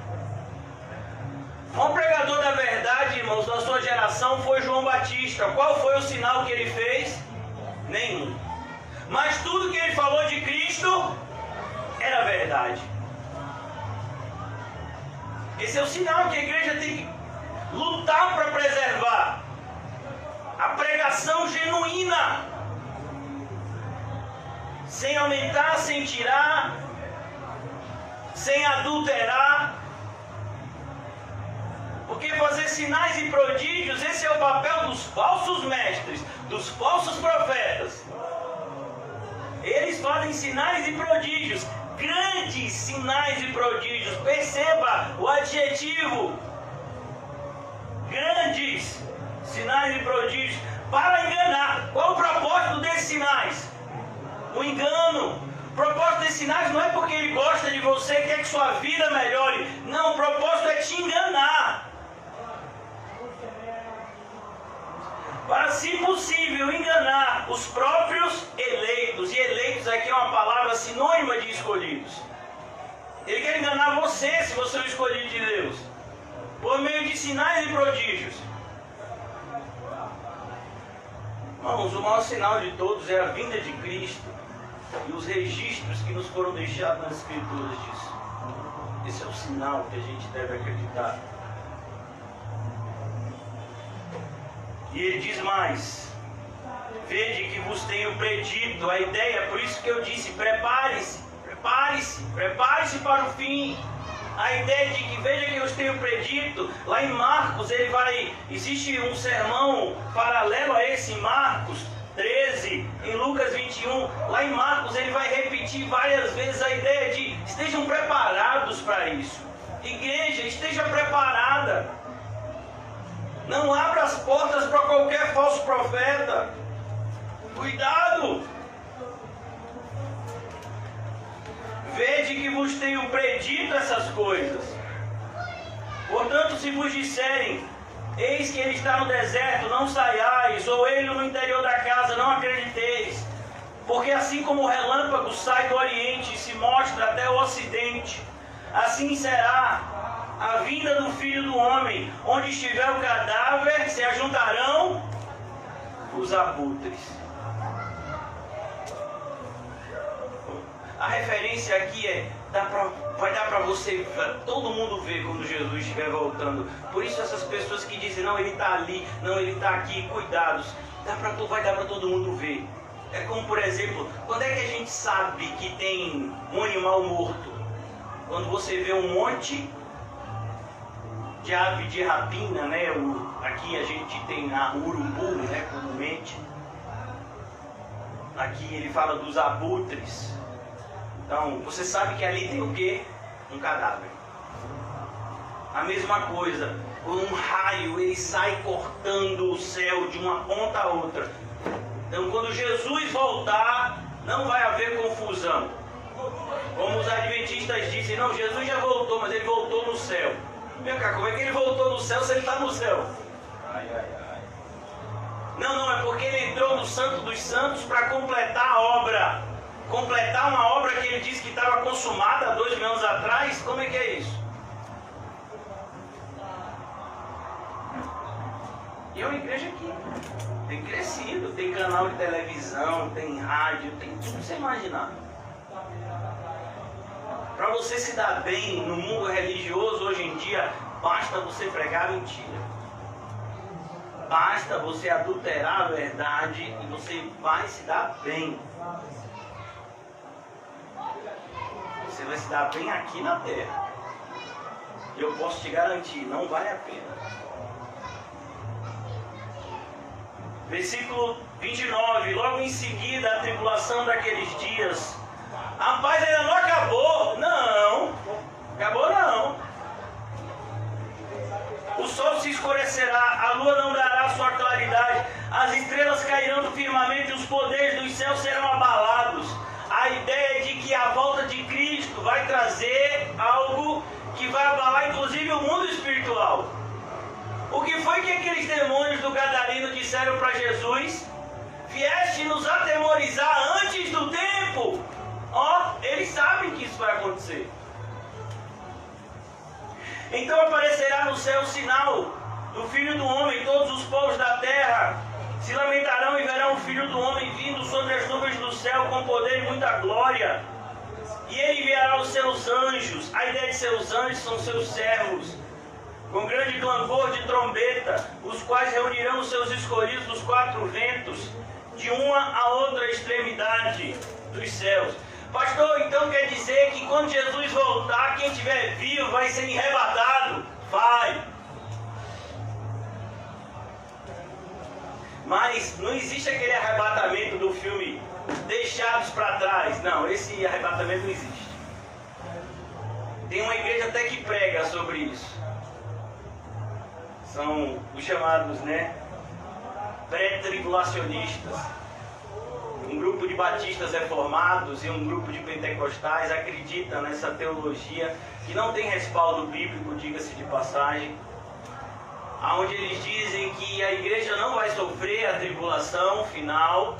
A: Um pregador da verdade, irmãos, da sua geração foi João Batista. Qual foi o sinal que ele fez? Nenhum. Mas tudo que ele falou de Cristo era verdade. Esse é o sinal que a igreja tem que lutar para preservar. A pregação genuína. Sem aumentar, sem tirar, sem adulterar. Porque fazer sinais e prodígios, esse é o papel dos falsos mestres, dos falsos profetas. Eles fazem sinais e prodígios, grandes sinais e prodígios. Perceba o adjetivo. Grandes sinais e prodígios para enganar. Qual o propósito desses sinais? O engano. O propósito desses sinais não é porque ele gosta de você, quer que sua vida melhore. Não, o propósito é te enganar. Para, se possível, enganar os próprios eleitos. E eleitos aqui é uma palavra sinônima de escolhidos. Ele quer enganar você, se você é o escolhido de Deus, por meio de sinais e prodígios. Irmãos, o maior sinal de todos é a vinda de Cristo e os registros que nos foram deixados nas Escrituras disso. Esse é o sinal que a gente deve acreditar. E ele diz mais: vede que vos tenho predito. A ideia, por isso que eu disse, prepare-se, prepare-se, prepare-se para o fim. A ideia de que veja que eu tenho predito, lá em Marcos, existe um sermão paralelo a esse, em Marcos 13, em Lucas 21, lá em Marcos ele vai repetir várias vezes a ideia de estejam preparados para isso. Igreja, esteja preparada. Não abra as portas para qualquer falso profeta. Cuidado! Vede que vos tenho predito essas coisas. Portanto, se vos disserem, eis que ele está no deserto, não saiais, ou ele no interior da casa, não acrediteis. Porque assim como o relâmpago sai do oriente e se mostra até o ocidente, assim será a vinda do Filho do Homem. Onde estiver o cadáver, se ajuntarão os abutres. A referência aqui vai dar para você, todo mundo ver quando Jesus estiver voltando. Por isso essas pessoas que dizem, não, ele está ali, não, ele está aqui, cuidados. Vai dar para todo mundo ver. É como, por exemplo, quando é que a gente sabe que tem um animal morto? Quando você vê um monte de ave de rapina, né? Aqui a gente tem a urubu, né? Comumente. Aqui ele fala dos abutres. Então, você sabe que ali tem o quê? Um cadáver. A mesma coisa, um raio, ele sai cortando o céu de uma ponta a outra. Então, quando Jesus voltar, não vai haver confusão. Como os adventistas dizem, não, Jesus já voltou, mas ele voltou no céu. Vem cá, como é que ele voltou no céu se ele está no céu? Não, é porque ele entrou no Santo dos Santos para completar a obra. Completar uma obra que ele disse que estava consumada há 2.000 anos atrás. Como é que é isso? E é uma igreja que tem crescido, tem canal de televisão, tem rádio, tem tudo que você imaginar. Para você se dar bem no mundo religioso hoje em dia, basta você pregar mentira. Basta você adulterar a verdade e você vai se dar bem. Você vai se dar bem aqui na terra. E eu posso te garantir, não vale a pena. Versículo 29, logo em seguida a tribulação daqueles dias. A paz ainda não acabou. Não, acabou não. O sol se escurecerá, a lua não dará sua claridade, as estrelas cairão do firmamento e os poderes dos céus serão abalados. A ideia é de que a volta de Cristo vai trazer algo que vai abalar inclusive o mundo espiritual. O que foi que aqueles demônios do Gadareno disseram para Jesus? Vieste nos atemorizar antes do tempo. Eles sabem que isso vai acontecer. Então aparecerá no céu o sinal do Filho do Homem, todos os povos da terra se lamentarão e verão o Filho do Homem vindo sobre as nuvens do céu com poder e muita glória. E ele enviará os seus anjos. A ideia de seus anjos são seus servos, com grande clangor de trombeta, os quais reunirão os seus escolhidos dos quatro ventos, de uma a outra extremidade dos céus. Pastor, então quer dizer que quando Jesus voltar, quem estiver vivo vai ser arrebatado? Vai. Mas não existe aquele arrebatamento do filme Deixados para Trás. Não, esse arrebatamento não existe. Tem uma igreja até que prega sobre isso. São os chamados, pré-tribulacionistas. Um grupo de batistas reformados e um grupo de pentecostais acreditam nessa teologia que não tem respaldo bíblico, diga-se de passagem, onde eles dizem que a igreja não vai sofrer a tribulação final,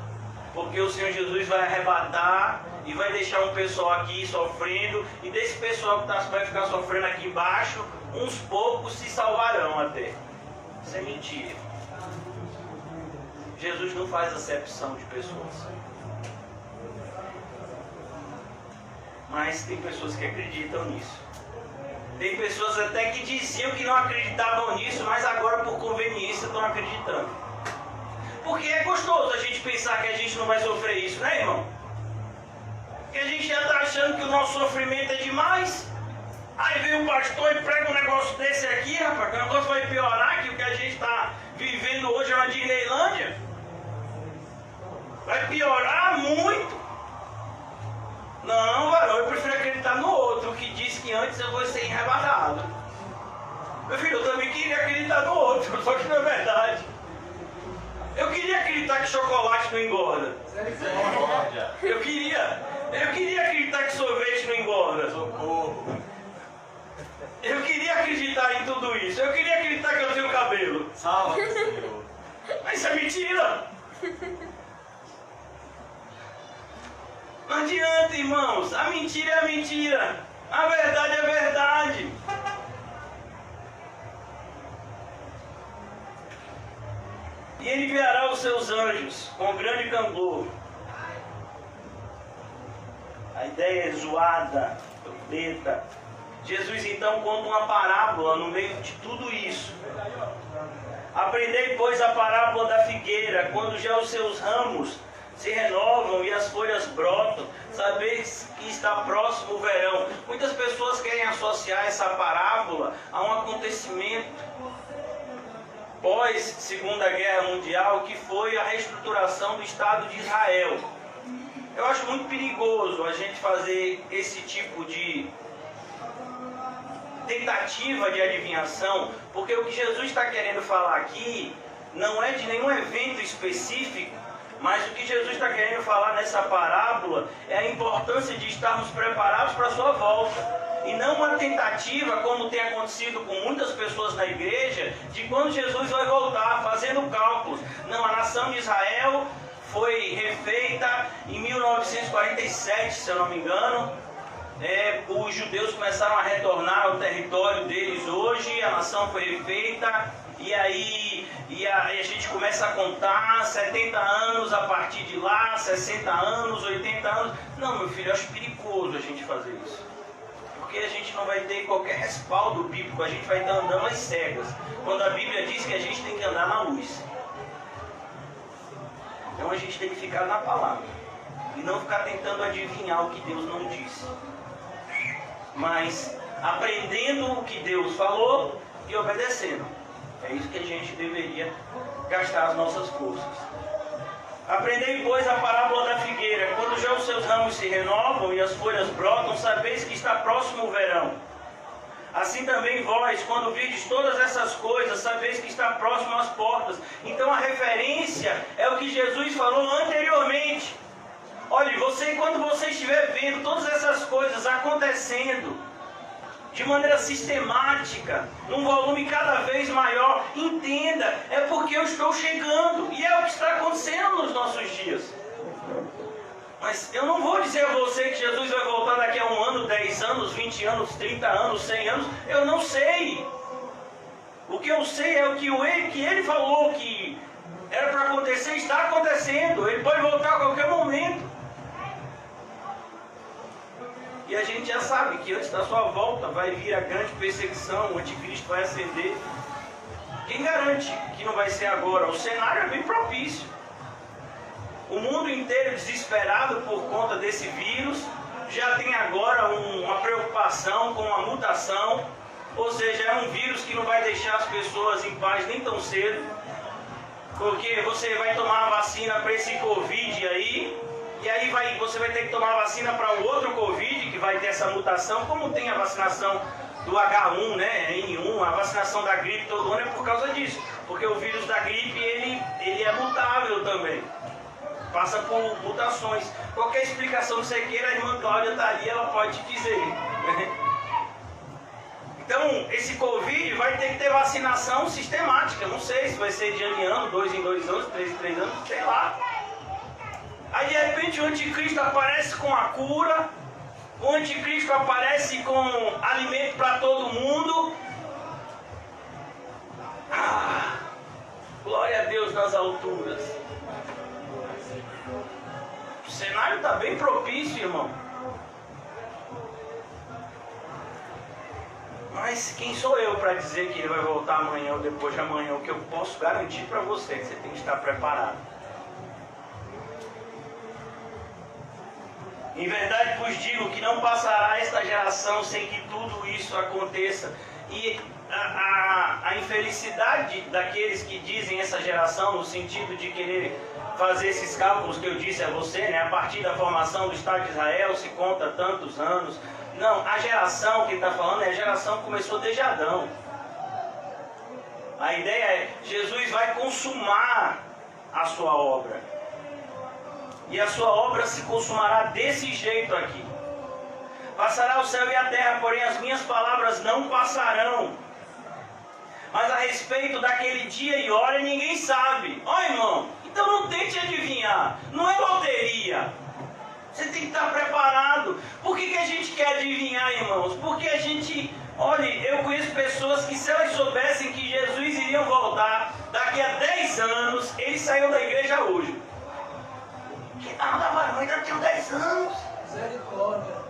A: porque o Senhor Jesus vai arrebatar e vai deixar um pessoal aqui sofrendo, e desse pessoal que vai ficar sofrendo aqui embaixo, uns poucos se salvarão até. Isso é mentira. Jesus não faz acepção de pessoas. Mas tem pessoas que acreditam nisso. Tem pessoas até que diziam que não acreditavam nisso, mas agora por conveniência estão acreditando. Porque é gostoso a gente pensar que a gente não vai sofrer isso, né, irmão? Porque a gente já está achando que o nosso sofrimento é demais. Aí vem o pastor e prega um negócio desse aqui, rapaz, que o negócio vai piorar, que o que a gente está vivendo hoje é uma Disneylândia. Vai piorar muito. Não, varão, eu prefiro acreditar no outro, que disse que antes eu vou ser arrebatado. Meu filho, eu também queria acreditar no outro, só que não é verdade. Eu queria acreditar que chocolate não engorda. Eu queria acreditar que sorvete não engorda. Socorro. Eu queria acreditar em tudo isso. Eu queria acreditar que eu tenho cabelo. Salva, Senhor. Mas isso é mentira. Não adianta, irmãos. A mentira é a mentira. A verdade é a verdade. E ele enviará os seus anjos com grande clamor. A ideia é zoada, trombeta. Jesus então conta uma parábola no meio de tudo isso. Aprendei, pois, a parábola da figueira, quando já os seus ramos se renovam e as folhas brotam, sabeis que está próximo o verão. Muitas pessoas querem associar essa parábola a um acontecimento pós Segunda Guerra Mundial, que foi a reestruturação do Estado de Israel. Eu acho muito perigoso a gente fazer esse tipo de tentativa de adivinhação, porque o que Jesus está querendo falar aqui não é de nenhum evento específico, mas o que Jesus está querendo falar nessa parábola é a importância de estarmos preparados para a sua volta. E não uma tentativa, como tem acontecido com muitas pessoas na igreja, de quando Jesus vai voltar, fazendo cálculos. Não, a nação de Israel foi refeita em 1947, se eu não me engano. Os judeus começaram a retornar ao território deles hoje, a nação foi refeita. e aí a gente começa a contar 70 anos a partir de lá, 60 anos, 80 anos. Não, meu filho, eu acho perigoso a gente fazer isso. Porque a gente não vai ter qualquer respaldo bíblico, a gente vai estar andando às cegas. Quando a Bíblia diz que a gente tem que andar na luz. Então a gente tem que ficar na palavra. E não ficar tentando adivinhar o que Deus não disse. Mas aprendendo o que Deus falou e obedecendo. É isso que a gente deveria gastar as nossas forças. Aprendei, pois, a parábola da figueira. Quando já os seus ramos se renovam e as folhas brotam, sabeis que está próximo o verão. Assim também vós, quando virdes todas essas coisas, sabeis que está próximo às portas. Então a referência é o que Jesus falou anteriormente. Olhe, quando você estiver vendo todas essas coisas acontecendo de maneira sistemática, num volume cada vez maior, entenda, é porque eu estou chegando. E é o que está acontecendo nos nossos dias. Mas eu não vou dizer a você que Jesus vai voltar daqui a 1 ano, 10 anos, 20 anos, 30 anos, 100 anos. Eu não sei. O que eu sei é o que ele falou que era para acontecer, está acontecendo. Ele pode voltar a qualquer momento. E a gente já sabe que antes da sua volta vai vir a grande perseguição, o anticristo vai ascender. Quem garante que não vai ser agora? O cenário é bem propício. O mundo inteiro desesperado por conta desse vírus, já tem agora uma preocupação com a mutação, ou seja, é um vírus que não vai deixar as pessoas em paz nem tão cedo, porque você vai tomar a vacina para esse Covid aí, e aí você vai ter que tomar a vacina para o outro Covid, que vai ter essa mutação, como tem a vacinação do H1, né, N1, a vacinação da gripe todo ano é por causa disso, porque o vírus da gripe, ele é mutável também. Passa por mutações. Qualquer explicação que você queira, a irmã Cláudia está ali, ela pode te dizer. Então, esse Covid vai ter que ter vacinação sistemática. Não sei se vai ser de ano em ano, 2 em 2 anos, 3 em 3 anos, sei lá. Aí, de repente, o anticristo aparece com a cura. O anticristo aparece com alimento para todo mundo. Glória a Deus nas alturas. O cenário está bem propício, irmão. Mas quem sou eu para dizer que ele vai voltar amanhã ou depois de amanhã? O que eu posso garantir para você é que você tem que estar preparado. Em verdade vos digo que não passará esta geração sem que tudo isso aconteça. E a infelicidade daqueles que dizem essa geração, no sentido de querer fazer esses cálculos que eu disse a você, né? A partir da formação do Estado de Israel se conta tantos anos. Não, a geração que ele está falando é a geração que começou desde Adão. A ideia é, Jesus vai consumar a sua obra. E a sua obra se consumará desse jeito aqui. Passará o céu e a terra, porém as minhas palavras não passarão. Mas a respeito daquele dia e hora ninguém sabe. Ó, irmão, então não tente adivinhar. Não é loteria. Você tem que estar preparado. Por que a gente quer adivinhar, irmãos? Porque a gente... Olha, eu conheço pessoas que se elas soubessem que Jesus iria voltar daqui a 10 anos, eles saíram da igreja hoje. Que nada, mas ainda tenho 10 anos.
B: Misericórdia.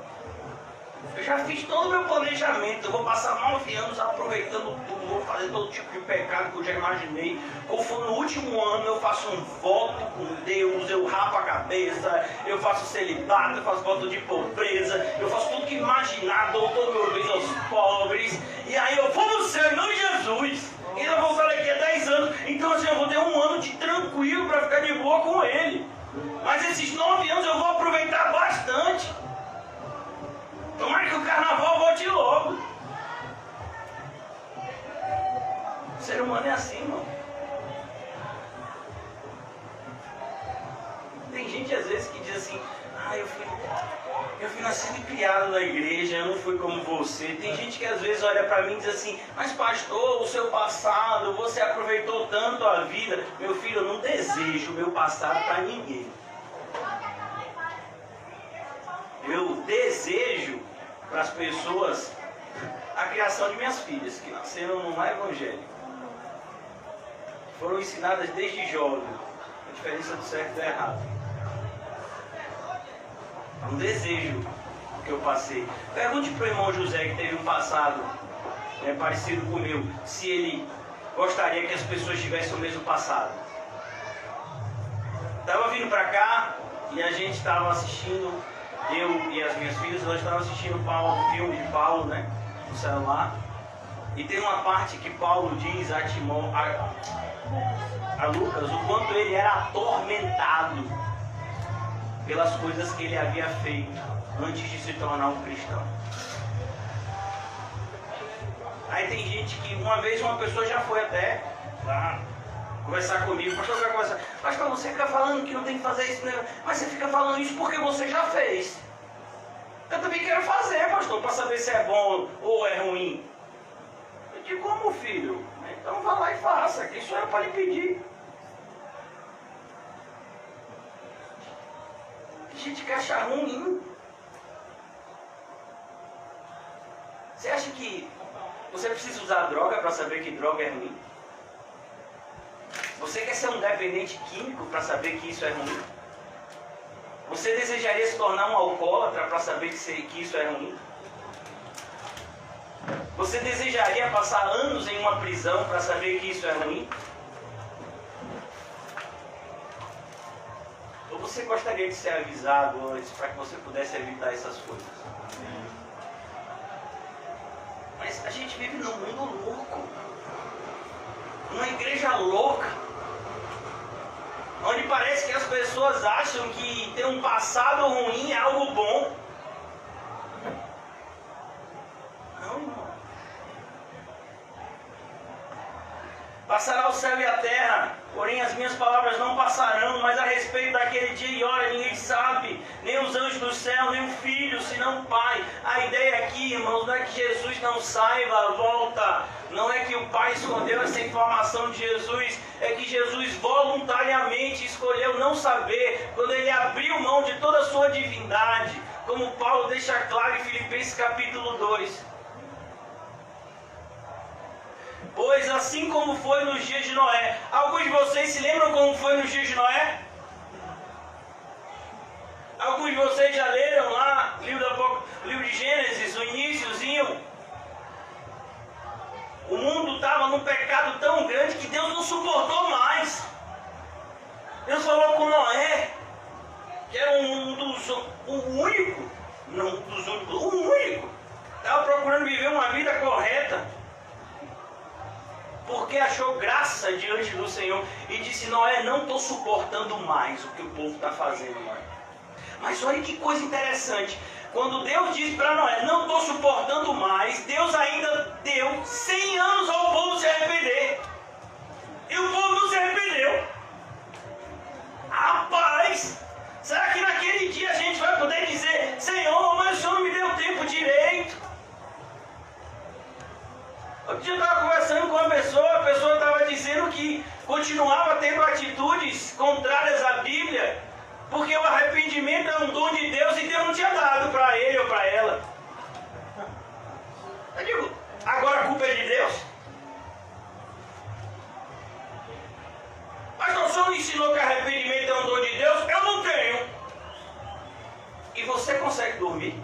A: Eu já fiz todo o meu planejamento, eu vou passar 9 anos aproveitando tudo, vou fazer todo tipo de pecado que eu já imaginei. Quando for no último ano, eu faço um voto com Deus, eu rapo a cabeça, eu faço celibato, eu faço voto de pobreza, eu faço tudo que imaginar, dou todo o meu bem aos pobres, e aí eu vou no céu em nome de Jesus. E eu vou voltar daqui a 10 anos, então assim, eu vou ter um ano de tranquilo para ficar de boa com Ele. Mas esses 9 anos eu vou aproveitar bastante. Tomara que o carnaval volte logo. O ser humano é assim, irmão. Tem gente às vezes que diz assim, eu fui nascido e criado na igreja, eu não fui como você. Tem gente que às vezes olha para mim e diz assim, mas pastor, o seu passado, você aproveitou tanto a vida. Meu filho, eu não desejo o meu passado para ninguém. Eu desejo para as pessoas a criação de minhas filhas, que nasceram num lar evangélico. foram ensinadas desde jovem a diferença do certo e do errado. É um desejo que eu passei. Pergunte para o irmão José, que teve um passado parecido com o meu, se ele gostaria que as pessoas tivessem o mesmo passado. Estava vindo para cá e a gente estava assistindo, eu e as minhas filhas, nós estávamos assistindo o filme de Paulo, né, no celular. E tem uma parte que Paulo diz a Lucas o quanto ele era atormentado pelas coisas que ele havia feito antes de se tornar um cristão. Aí tem gente que uma vez uma pessoa já foi até lá conversar comigo, pastor, vai conversar. Pastor, você fica falando que não tem que fazer isso, né? Mas você fica falando isso porque você já fez. Eu também quero fazer, pastor, para saber se é bom ou é ruim. Eu digo, como, filho? Então vá lá e faça, que isso era para lhe pedir. Tem gente que acha ruim. Você acha que você precisa usar droga para saber que droga é ruim? Você quer ser um dependente químico para saber que isso é ruim? Você desejaria se tornar um alcoólatra para saber que isso é ruim? Você desejaria passar anos em uma prisão para saber que isso é ruim? Ou você gostaria de ser avisado antes para que você pudesse evitar essas coisas? Mas a gente vive num mundo louco, numa igreja louca, onde parece que as pessoas acham que ter um passado ruim é algo bom. Não, irmão. Passará o céu e a terra, porém as minhas palavras não passarão, mas a respeito daquele dia e hora ninguém sabe, nem os anjos do céu, nem o Filho, senão o Pai. A ideia aqui, irmãos, não é que Jesus não saiba a volta, não é que o Pai escondeu essa informação de Jesus, é que Jesus voluntariamente escolheu não saber, quando Ele abriu mão de toda a sua divindade, como Paulo deixa claro em Filipenses capítulo 2. Pois assim como foi nos dias de Noé. Alguns de vocês se lembram como foi nos dias de Noé? Alguns de vocês já leram lá, livro de Gênesis, o iníciozinho. O mundo estava num pecado tão grande que Deus não suportou mais. Deus falou com Noé, que era o único, estava procurando viver uma vida correta, porque achou graça diante do Senhor e disse, Noé, não estou suportando mais o que o povo está fazendo, Noé. Mas olha que coisa interessante, quando Deus disse para Noé, não estou suportando mais, Deus ainda deu 100 anos ao povo se arrepender. E o povo não se arrependeu. Rapaz, será que naquele dia a gente vai poder dizer, Senhor, mas o Senhor não me deu tempo direito? Outro dia eu estava conversando com uma pessoa, a pessoa estava dizendo que continuava tendo atitudes contrárias à Bíblia, porque o arrependimento é um dom de Deus e Deus não tinha dado para ele ou para ela. Eu digo, agora a culpa é de Deus? Mas o Senhor não ensinou que arrependimento é um dom de Deus? Eu não tenho. E você consegue dormir?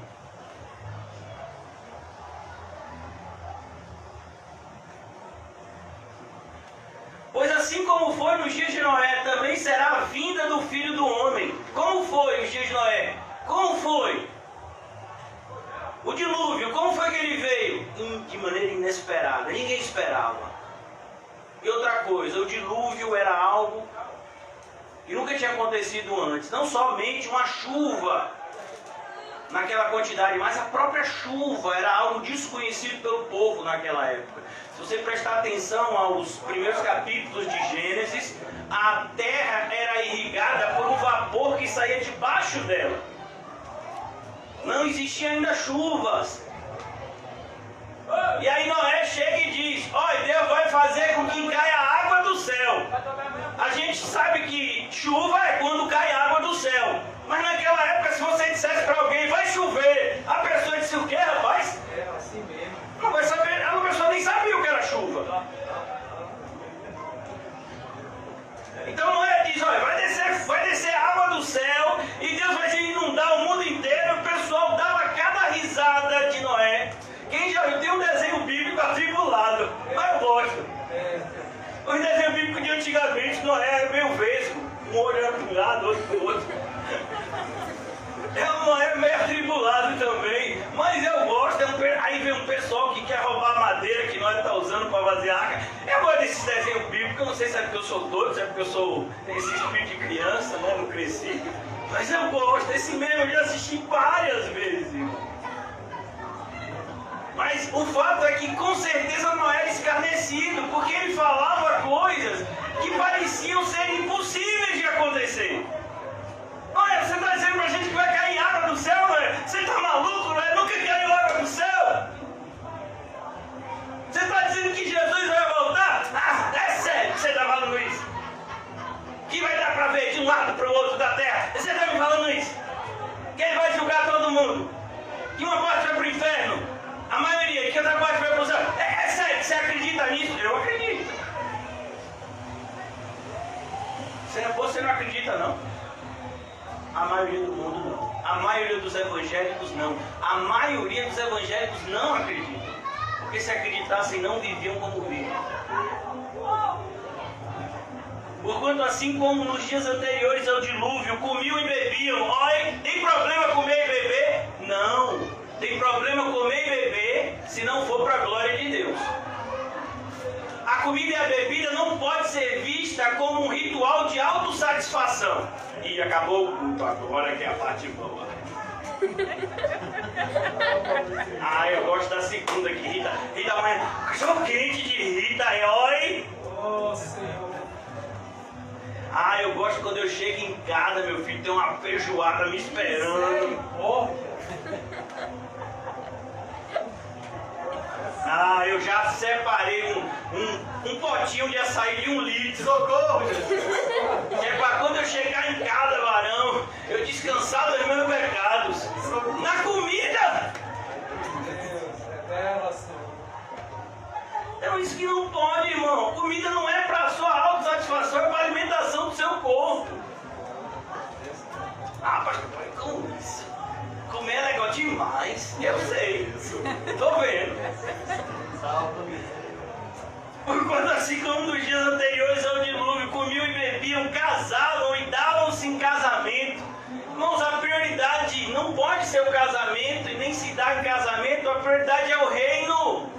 A: Pois assim como foi nos dias de Noé, também será a vinda do Filho do Homem. Como foi os dias de Noé? Como foi? O dilúvio, como foi que ele veio? De maneira inesperada, ninguém esperava. E outra coisa, o dilúvio era algo que nunca tinha acontecido antes. Não somente uma chuva naquela quantidade, mas a própria chuva era algo desconhecido pelo povo naquela época. Se você prestar atenção aos primeiros capítulos de Gênesis, a terra era irrigada por um vapor que saía debaixo dela. Não existia ainda chuvas. E aí Noé chega e diz, olha, Deus vai fazer com que caia água do céu. A gente sabe que chuva é quando cai água do céu. Mas naquela época, se você dissesse para alguém, vai chover, a pessoa disse, o que, rapaz?
B: É assim mesmo.
A: Não vai saber, a pessoa nem sabia o que era chuva. fazer arca. Eu gosto desses desenhos bíblicos, eu não sei se é porque eu sou doido, se é porque eu sou esse espírito de criança, né? Não cresci. Mas eu gosto desse mesmo, eu já assisti várias vezes, irmão. Mas o fato é que com certeza não era escarnecido, porque ele falava coisas que pareciam ser impossíveis de acontecer. Olha, você está dizendo pra gente que vai cair água do céu, né? Você está maluco, né? Nunca caiu água do céu. Você está dizendo que Jesus vai voltar? Ah, é sério que você está falando isso? Que vai dar para ver de um lado para o outro da terra? Você está me falando isso? Que ele vai julgar todo mundo? Que uma parte vai para o inferno? A maioria, que outra parte vai para o céu? É sério que você acredita nisso? Eu acredito. Você não acredita, não? A maioria do mundo não. A maioria dos evangélicos não. A maioria dos evangélicos não acredita. Porque se acreditassem não viviam como vivem. Porquanto assim como nos dias anteriores ao dilúvio comiam e bebiam. Olha, tem problema comer e beber? Não. Tem problema comer e beber se não for para a glória de Deus. A comida e a bebida não pode ser vista como um ritual de autossatisfação. E acabou o culto agora, que é a parte boa. Ah, eu gosto da segunda que Rita amanhã. Cachorro quente de Rita, oi! Ah, eu gosto quando eu chego em casa, meu filho, tem uma feijoada me esperando. Ah, eu já separei um potinho de açaí de 1 litro. Socorro! É para quando eu chegar em casa, varão, eu descansar dos meus pecados. Na comida! Então isso que não pode, irmão. Comida não é para a sua autossatisfação, é para a alimentação do seu corpo. Ah, pastor, como isso? Comer é legal demais. Eu sei. Estou vendo. Porquanto assim como nos dias anteriores ao dilúvio, comiam e bebiam, casavam e davam-se em casamento. Irmãos, a prioridade não pode ser o casamento e nem se dar em casamento, a prioridade é o reino.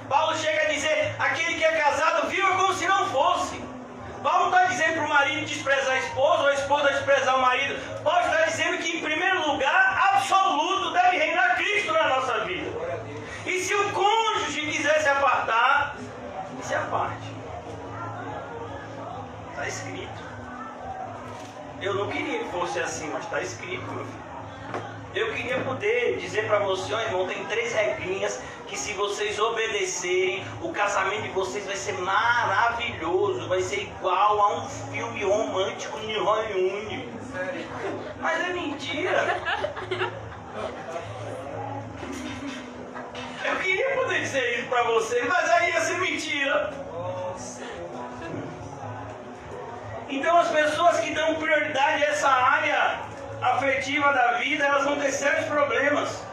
A: Paulo chega a dizer, aquele que é casado, viva como se não fosse. Paulo não está dizendo para o marido desprezar a esposa ou a esposa desprezar o marido. Paulo está dizendo que, em primeiro lugar, absoluto, deve reinar Cristo na nossa vida. E se o cônjuge quiser se apartar, se aparte. Está escrito. Eu não queria que fosse assim, mas está escrito, meu filho. Eu queria poder dizer para você, ó, irmão, tem 3 regrinhas que se vocês obedecerem, o casamento de vocês vai ser maravilhoso, vai ser igual a um filme romântico de Hollywood. Mas é mentira. Eu queria poder dizer isso para você, mas aí ia ser mentira. Então as pessoas que dão prioridade a essa área afetiva da vida, elas vão ter sérios problemas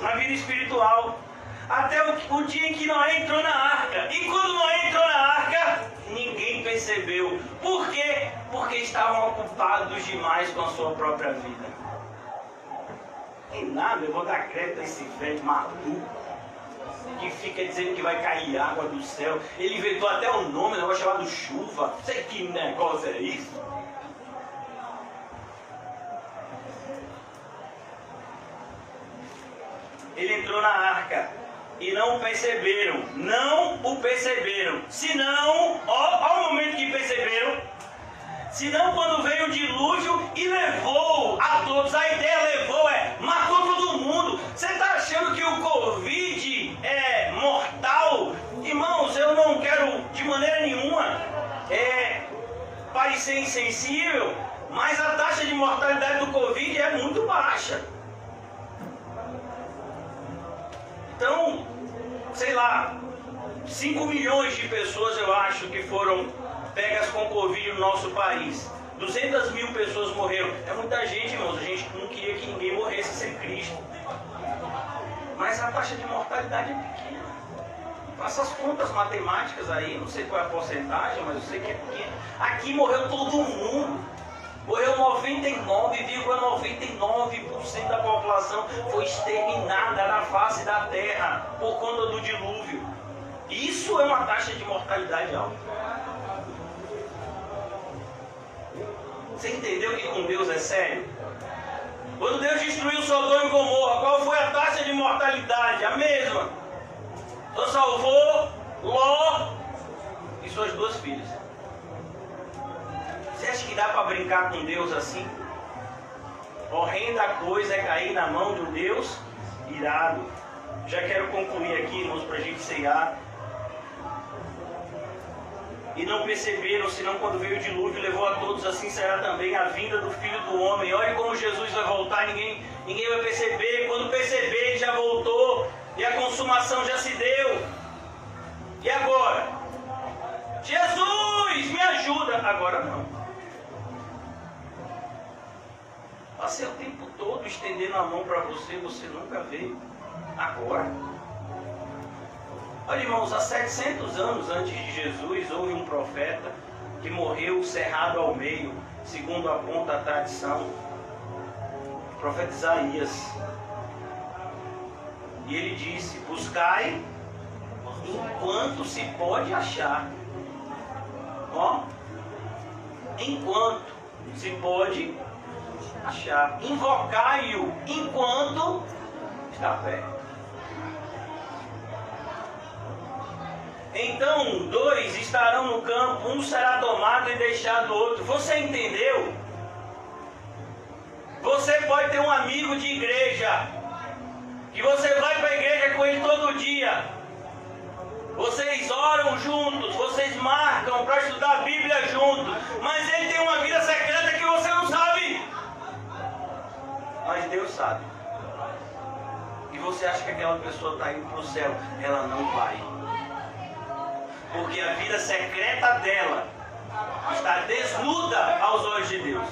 A: na vida espiritual. Até o dia em que Noé entrou na arca. E quando Noé entrou na arca, ninguém percebeu. Por quê? Porque estavam ocupados demais com a sua própria vida. E nada, eu vou dar crédito a esse velho maluco que fica dizendo que vai cair água do céu. Ele inventou até um nome, um negócio chamado chuva. Não sei que negócio é isso. Ele entrou na arca e não o perceberam. Não o perceberam. Senão, ó o momento que perceberam. Senão quando veio o dilúvio e levou a todos. A ideia levou matou todo mundo. Você está achando que o Covid é mortal? Irmãos, eu não quero de maneira nenhuma parecer insensível, mas a taxa de mortalidade do Covid é muito baixa. Então, sei lá, 5 milhões de pessoas eu acho que foram pegas com Covid no nosso país. 200 mil pessoas morreram. É muita gente, irmãos. A gente não queria que ninguém morresse sem Cristo. Mas a taxa de mortalidade é pequena. Faça as contas matemáticas aí, não sei qual é a porcentagem, mas eu sei que é pequena. Aqui morreu todo mundo. Morreu 99,99% da população foi exterminada na face da terra por conta do dilúvio. Isso é uma taxa de mortalidade alta. Você entendeu que com Deus é sério? Quando Deus destruiu Sodoma e Gomorra, qual foi a taxa de mortalidade? A mesma. Só salvou Ló e suas 2 filhas. Você acha que dá para brincar com Deus assim? Horrenda coisa é cair na mão de um Deus irado. Já quero concluir aqui, irmãos, para a gente ceiar. E não perceberam, senão quando veio o dilúvio, levou a todos, assim será também a vinda do Filho do Homem. Olha como Jesus vai voltar, ninguém vai perceber. Quando perceber, ele já voltou e a consumação já se deu. E agora? Jesus, me ajuda! Agora não. Passei o tempo todo estendendo a mão para você, você nunca veio. Agora? Olha, irmãos, há 700 anos antes de Jesus, houve um profeta que morreu cerrado ao meio, segundo aponta a tradição. O profeta Isaías. E ele disse: buscai enquanto se pode achar. Ó, enquanto se pode achar. Invocai-o enquanto está perto. Então 2 estarão no campo, um será tomado e deixado outro. Você entendeu? Você pode ter um amigo de igreja, que você vai para a igreja com ele todo dia. Vocês oram juntos, vocês marcam para estudar a Bíblia juntos. Mas ele tem uma vida secreta que você não sabe. Mas Deus sabe. E você acha que aquela pessoa está indo para o céu? Ela não vai. Porque a vida secreta dela está desnuda aos olhos de Deus.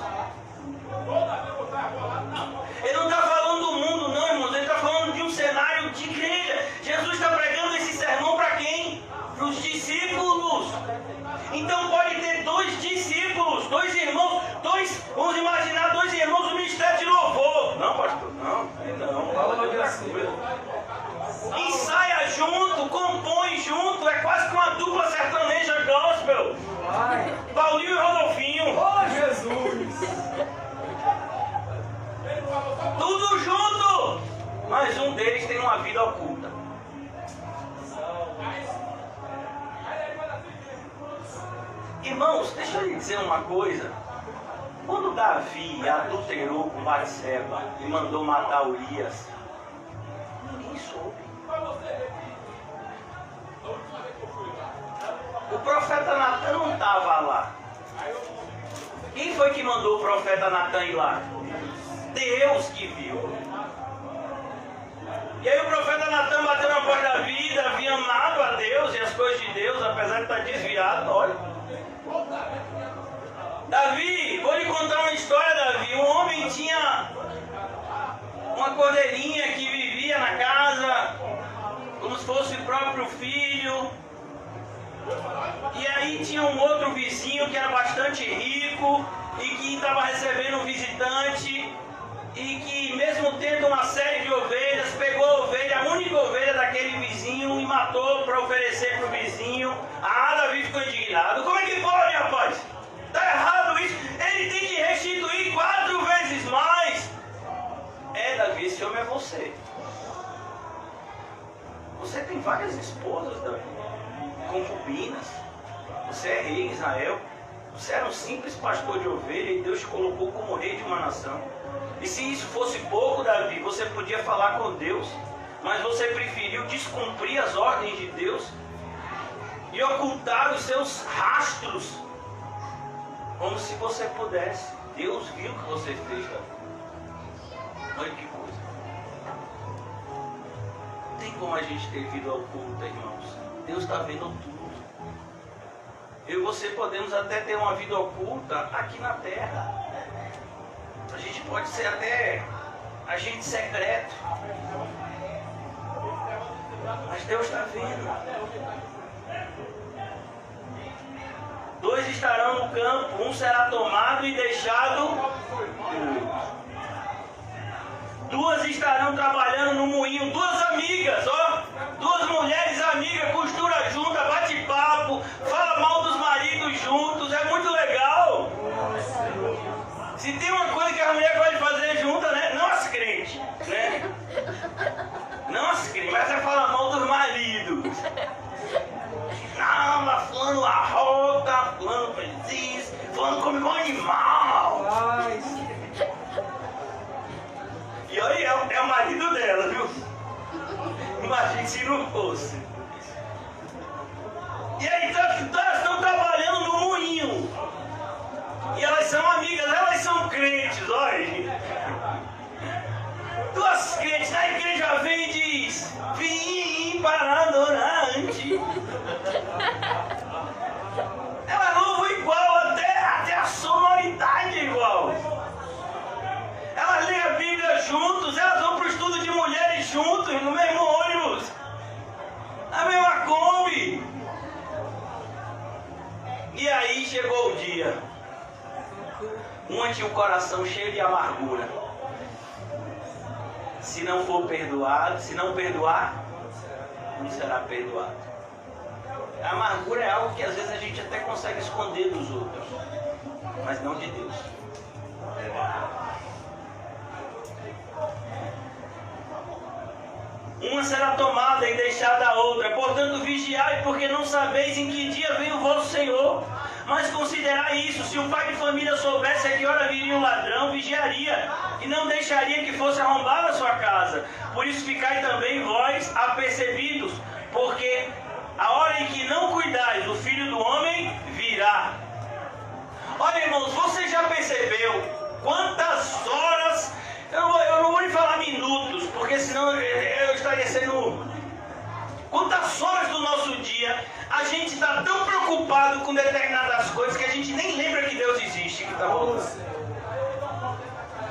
A: Ele não está falando do mundo, não, irmãos. Ele está falando de um cenário de igreja. Jesus está pregando esse sermão para quem? Para os discípulos. Então pode ter 2 discípulos, 2 irmãos, vamos imaginar 2 irmãos do ministério de louvor. Não, pastor, não, fala de outra coisa. Ensaia junto, compõe junto, é quase que uma dupla sertaneja gospel. Paulinho e Rodolfinho.
B: Oh, Jesus!
A: Tudo junto. Mas um deles tem uma vida oculta. Irmãos, deixa eu lhe dizer uma coisa. Quando Davi adulterou com Batseba e mandou matar Urias, ninguém soube. O profeta Natan não estava lá. Quem foi que mandou o profeta Natan ir lá? Deus que viu. E aí o profeta Natan bateu na porta da vida, Davi amado a Deus e as coisas de Deus, apesar de estar desviado, olha. Davi, vou lhe contar uma história, Davi. Um homem tinha uma cordeirinha que vivia na casa, como se fosse o próprio filho. E aí tinha um outro vizinho que era bastante rico e que estava recebendo um visitante e que, mesmo tendo uma série de ovelhas, pegou a ovelha, a única ovelha daquele vizinho, e matou para oferecer para o vizinho. Davi ficou indignado. Como é que pode, rapaz? Está errado isso. Ele tem que restituir 4 vezes mais. Davi, esse homem é você. Você tem várias esposas, Davi, concubinas. Você é rei em Israel. Você era um simples pastor de ovelha e Deus te colocou como rei de uma nação. E se isso fosse pouco, Davi, você podia falar com Deus, mas você preferiu descumprir as ordens de Deus e ocultar os seus rastros, como se você pudesse. Deus viu o que você fez, Davi. Olha que coisa. Não tem como a gente ter vida oculta, irmãos. Deus está vendo tudo. Eu e você podemos até ter uma vida oculta aqui na terra. A gente pode ser até agente secreto. Mas Deus está vendo. 2 estarão no campo, um será tomado e deixado. 2 estarão trabalhando no moinho, 2 amigas, ó. 2 mulheres amigas costuram o marido dela, viu? Imagine se não fosse. E aí elas estão trabalhando no moinho. E elas são amigas, elas são crentes, olha. Duas crentes na igreja vem e diz: vim para adorante. Elas louvam igual, até a sonoridade é igual. Elas leem a Bíblia juntos, elas vão para o estudo de mulheres juntos, no mesmo ônibus, na mesma Kombi. E aí chegou o dia. Uma tinha o coração cheio de amargura. Se não for perdoado, se não perdoar, não será perdoado. A amargura é algo que às vezes a gente até consegue esconder dos outros, mas não de Deus. Uma será tomada e deixada a outra. Portanto, vigiai, porque não sabeis em que dia vem o vosso Senhor. Mas considerai isso: se o pai de família soubesse a que hora viria o ladrão, vigiaria, e não deixaria que fosse arrombada a sua casa. Por isso ficai também vós apercebidos, porque a hora em que não cuidais, o Filho do Homem virá. Olha, irmãos, você já percebeu quantas horas... Eu não vou nem falar minutos, porque senão eu estaria sendo... Quantas horas do nosso dia a gente está tão preocupado com determinadas coisas que a gente nem lembra que Deus existe, que tá bom?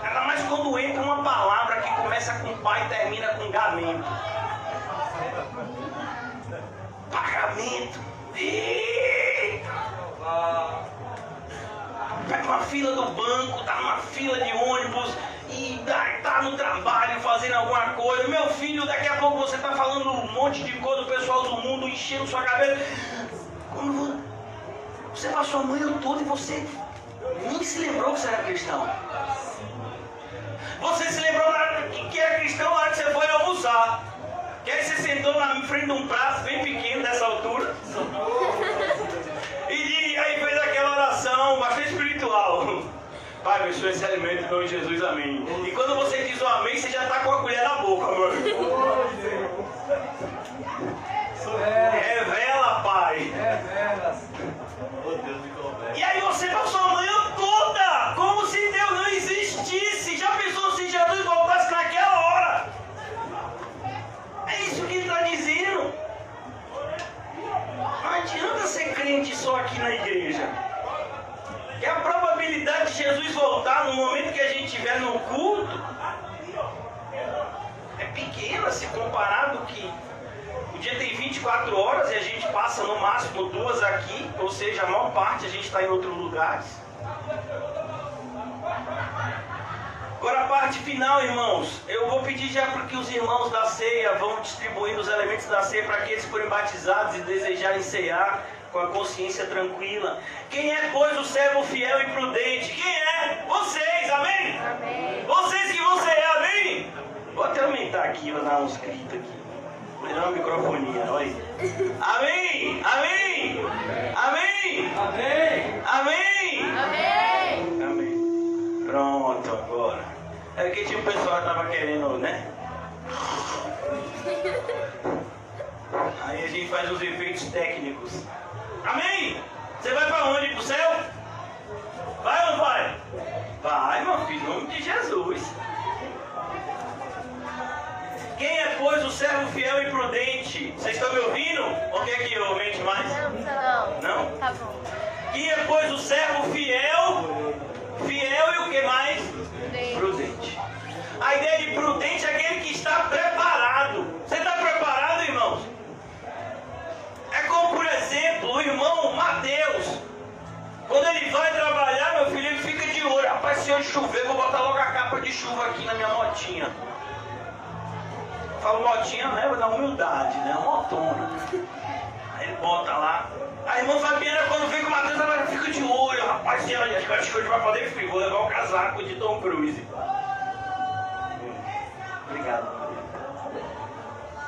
A: Ainda mais quando entra uma palavra que começa com pai e termina com gamento. Pagamento. Eita! Pega uma fila do banco, tá numa fila de ônibus e tá no trabalho fazendo alguma coisa. Meu filho, daqui a pouco você tá falando um monte de coisa do pessoal do mundo, enchendo sua cabeça. Quando você passou a manhã toda e você nem se lembrou que você era cristão. Você se lembrou que era cristão na hora que você foi almoçar. Que aí você sentou na frente de um prato bem pequeno dessa altura. E aí fez aquela oração bastante espiritual. Pai, abençoe esse alimento em nome de Jesus, amém. E quando você diz o amém, você já está com a colher na boca, mano. Revela, Pai.
B: Revela.
A: E aí você passou a manhã toda como se Deus não existisse. Já pensou se Jesus voltasse naquela hora? É isso que ele está dizendo. Não adianta ser crente só aqui na igreja. Que a probabilidade de Jesus voltar no momento que a gente estiver no culto é pequena se comparado que o dia tem 24 horas e a gente passa no máximo 2 aqui, ou seja, a maior parte a gente está em outros lugares. Agora a parte final, irmãos, eu vou pedir já para que os irmãos da ceia vão distribuindo os elementos da ceia para aqueles que forem batizados e desejarem ceiar com a consciência tranquila. Quem é, pois, o servo fiel e prudente? Quem é? Vocês, amém?
C: Amém.
A: Vocês que vão ceiar, amém? Vou até aumentar aqui, vou dar uns gritos aqui. Vou dar uma microfonia, olha aí. Amém? Amém? Amém?
B: Amém.
A: Amém?
C: Amém.
A: Amém. Pronto, agora. É que tinha um pessoal que estava querendo, né? Aí a gente faz os efeitos técnicos. Amém? Você vai para onde? Para o céu? Vai ou não vai? Vai, meu filho, em nome de Jesus. Quem é, pois, o servo fiel e prudente? Vocês estão me ouvindo? Ou quer que eu aumente mais?
C: Não.
A: Não?
C: Tá bom.
A: Quem é, pois, o servo fiel? Fiel e o que mais? Prudente. A ideia de prudente é aquele que está preparado. Você está preparado, irmãos? É como, por exemplo, o irmão Mateus. Quando ele vai trabalhar, meu filho, ele fica de olho. Rapaz, se hoje chover, vou botar logo a capa de chuva aqui na minha motinha. Eu falo motinha, né? Da humildade, né? Motona. Aí ele bota lá. A irmã Fabiana, quando vem com o Mateus, ela fica de olho. Rapaz, acho que hoje vai poder frio. Vou levar o casaco de Tom Cruise. Obrigado.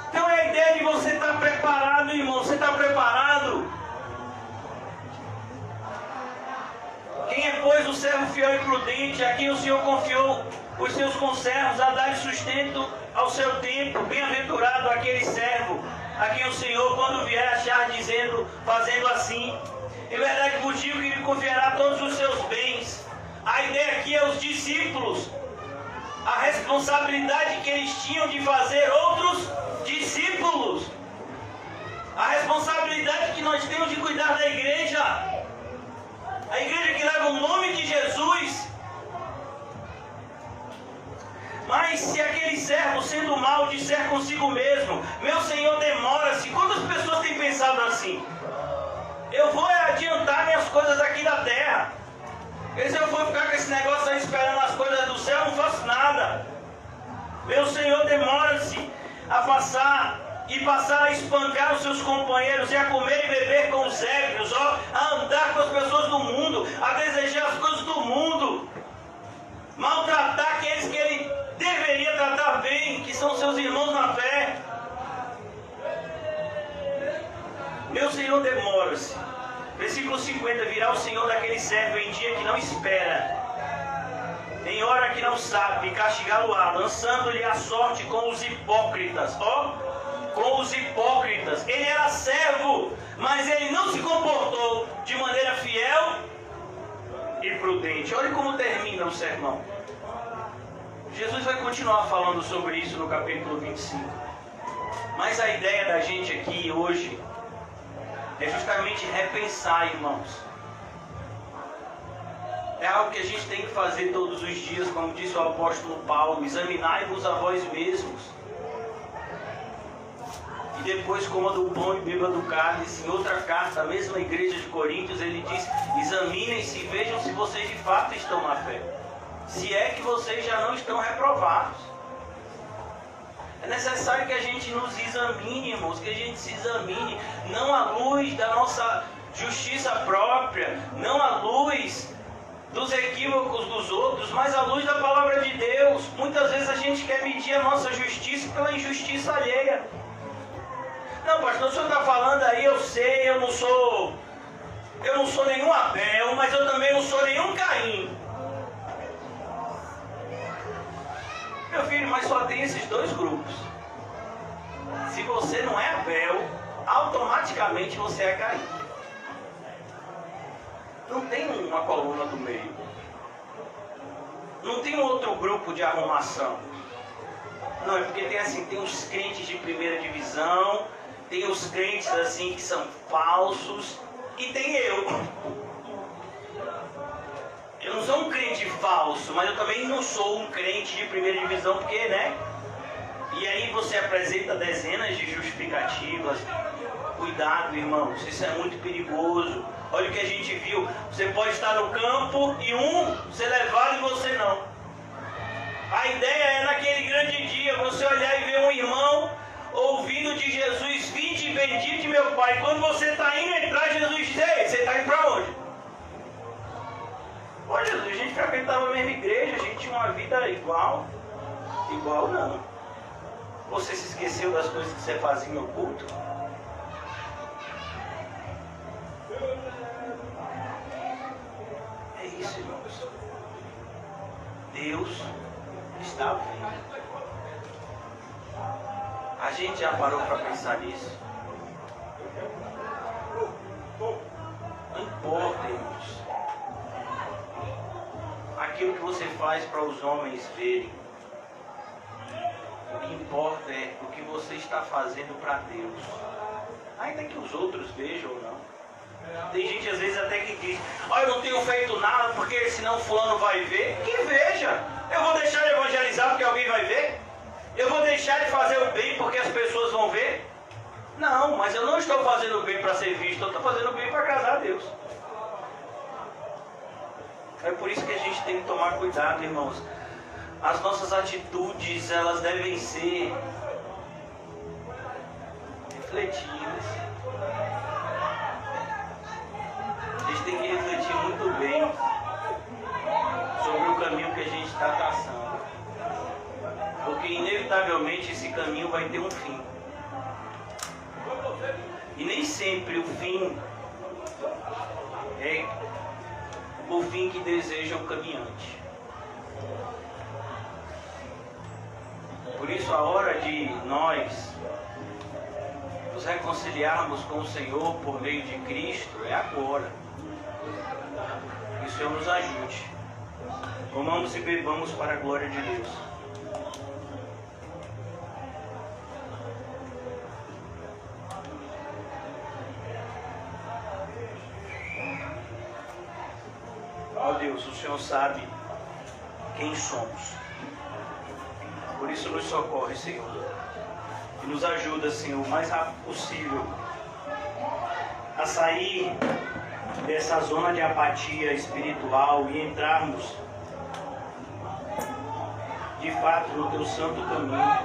A: Então é a ideia de você estar preparado, irmão. Você está preparado? Quem é, pois, o servo fiel e prudente, a quem o Senhor confiou os seus conservos a dar sustento ao seu tempo. Bem-aventurado aquele servo a quem o Senhor, quando vier, achar fazendo assim. Em verdade vos digo que lhe confiará todos os seus bens. A ideia aqui é os discípulos. A responsabilidade que eles tinham de fazer outros discípulos. A responsabilidade que nós temos de cuidar da igreja. A igreja que leva o nome de Jesus. Mas se aquele servo, sendo mau, disser consigo mesmo: meu Senhor demora-se. Quantas pessoas têm pensado assim? Eu vou adiantar minhas coisas aqui da terra. Porque se eu for ficar com esse negócio aí esperando as coisas do céu, eu não faço nada. Meu Senhor demora-se a passar a espancar os seus companheiros, e a comer e beber com os ébrios, a andar com as pessoas do mundo, a desejar as coisas do mundo, maltratar aqueles que ele deveria tratar bem, que são seus irmãos na fé. Meu Senhor demora-se. Versículo 50. Virá o Senhor daquele servo em dia que não espera, em hora que não sabe, castigá-lo-á, lançando-lhe a sorte com os hipócritas. Com os hipócritas. Ele era servo, mas ele não se comportou de maneira fiel e prudente. Olha como termina o sermão. Jesus vai continuar falando sobre isso no capítulo 25. Mas a ideia da gente aqui hoje é justamente repensar, irmãos. É algo que a gente tem que fazer todos os dias, como disse o apóstolo Paulo: examinai-vos a vós mesmos. E depois coma do pão e beba do cálice. Em outra carta, a mesma igreja de Coríntios, ele diz: examinem-se e vejam se vocês de fato estão na fé. Se é que vocês já não estão reprovados. É necessário que a gente nos examine, irmãos, que a gente se examine, não à luz da nossa justiça própria, não à luz dos equívocos dos outros, mas à luz da palavra de Deus. Muitas vezes a gente quer medir a nossa justiça pela injustiça alheia. Não, pastor, o senhor está falando aí, eu sei, eu não sou nenhum Abel, mas eu também não sou nenhum Caim. Meu filho, mas só tem esses dois grupos. Se você não é Abel, automaticamente você é Caim. Não tem uma coluna do meio. Não tem outro grupo de arrumação. Não, é porque tem os crentes de primeira divisão, tem os crentes assim que são falsos, e tem eu. Eu não sou um crente falso, mas eu também não sou um crente de primeira divisão, porque, né? E aí você apresenta dezenas de justificativas. Cuidado, irmãos, isso é muito perigoso. Olha o que a gente viu. Você pode estar no campo e ser levado e você não. A ideia é naquele grande dia você olhar e ver um irmão ouvindo de Jesus: vinde bendito de meu Pai. Quando você está indo entrar, Jesus diz: ei, você está indo para onde? Ô Jesus, a gente frequentava a mesma igreja, a gente tinha uma vida igual. Igual não. Você se esqueceu das coisas que você fazia no culto? É isso, irmãos. Deus está vendo. A gente já parou para pensar nisso? Não importa, irmãos, aquilo que você faz para os homens verem. O que importa é o que você está fazendo para Deus. Ainda que os outros vejam ou não. Tem gente às vezes até que diz: olha, eu não tenho feito nada porque senão fulano vai ver. Que veja! Eu vou deixar de evangelizar porque alguém vai ver? Eu vou deixar de fazer o bem porque as pessoas vão ver? Não, mas eu não estou fazendo o bem para ser visto, eu estou fazendo o bem para agradar a Deus. É por isso que a gente tem que tomar cuidado, irmãos. As nossas atitudes, elas devem ser refletidas. A gente tem que refletir muito bem sobre o caminho que a gente está traçando. Porque inevitavelmente esse caminho vai ter um fim. E nem sempre o fim é o fim que deseja o caminhante. Por isso, a hora de nós nos reconciliarmos com o Senhor por meio de Cristo é agora. Que o Senhor nos ajude. Comamos e bebamos para a glória de Deus. Ó Deus, o Senhor sabe quem somos. Por isso nos socorre, Senhor. E nos ajuda, Senhor, o mais rápido possível a sair dessa zona de apatia espiritual e entrarmos de fato no Teu santo caminho,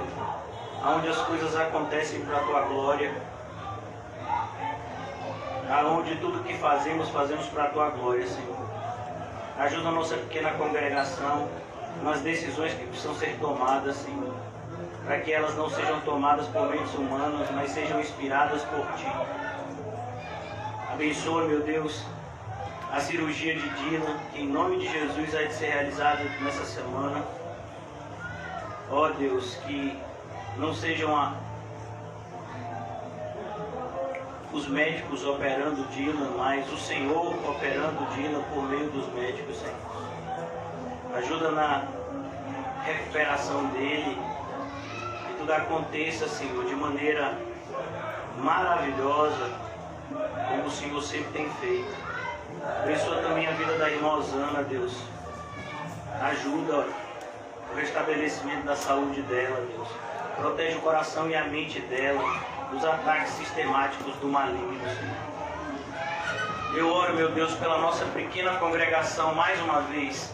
A: onde as coisas acontecem para a Tua glória, aonde tudo que fazemos para a Tua glória, Senhor. Ajuda a nossa pequena congregação nas decisões que precisam ser tomadas, Senhor, para que elas não sejam tomadas por mentes humanas, mas sejam inspiradas por Ti. Abençoa, meu Deus, a cirurgia de Dina, que em nome de Jesus vai ser realizada nessa semana. Ó Deus, que não sejam os médicos operando Dina, mas o Senhor operando Dina por meio dos médicos, Senhor. Ajuda na recuperação dele, que tudo aconteça, Senhor, de maneira maravilhosa, como o Senhor sempre tem feito. Abençoa também a vida da irmã Osana, Deus. Ajuda o restabelecimento da saúde dela, Deus. Protege o coração e a mente dela dos ataques sistemáticos do maligno, Senhor. Eu oro, meu Deus, pela nossa pequena congregação mais uma vez.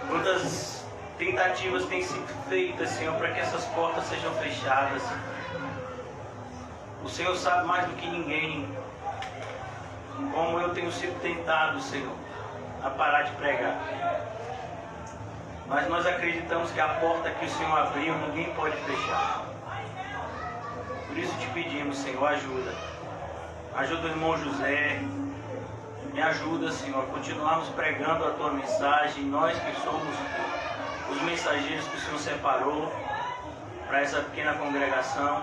A: Quantas tentativas têm sido feitas, Senhor, para que essas portas sejam fechadas. O Senhor sabe mais do que ninguém como eu tenho sido tentado, Senhor, a parar de pregar. Mas nós acreditamos que a porta que o Senhor abriu, ninguém pode fechar. Por isso te pedimos, Senhor, ajuda. Ajuda o irmão José. Me ajuda, Senhor, a continuarmos pregando a Tua mensagem. Nós que somos os mensageiros que o Senhor separou para essa pequena congregação.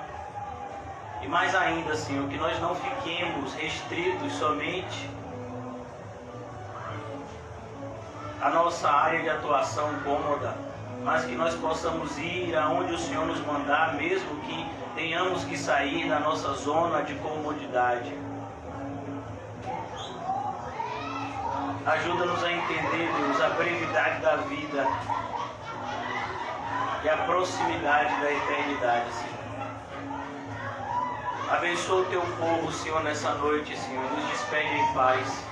A: E mais ainda, Senhor, que nós não fiquemos restritos somente à nossa área de atuação cômoda, mas que nós possamos ir aonde o Senhor nos mandar, mesmo que tenhamos que sair da nossa zona de comodidade. Ajuda-nos a entender, Deus, a brevidade da vida e a proximidade da eternidade, Senhor. Abençoa o Teu povo, Senhor, nessa noite, Senhor. Nos despede em paz.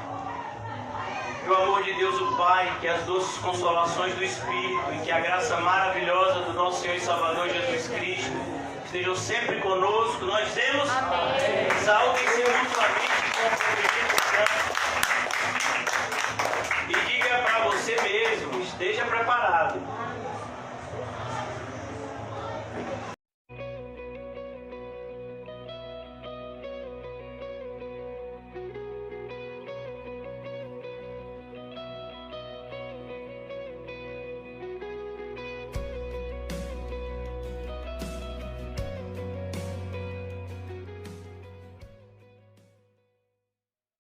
A: Que o amor de Deus, o Pai, que as doces consolações do Espírito e que a graça maravilhosa do nosso Senhor e Salvador Jesus Cristo estejam sempre conosco. Nós dizemos, saúde-se mutuamente.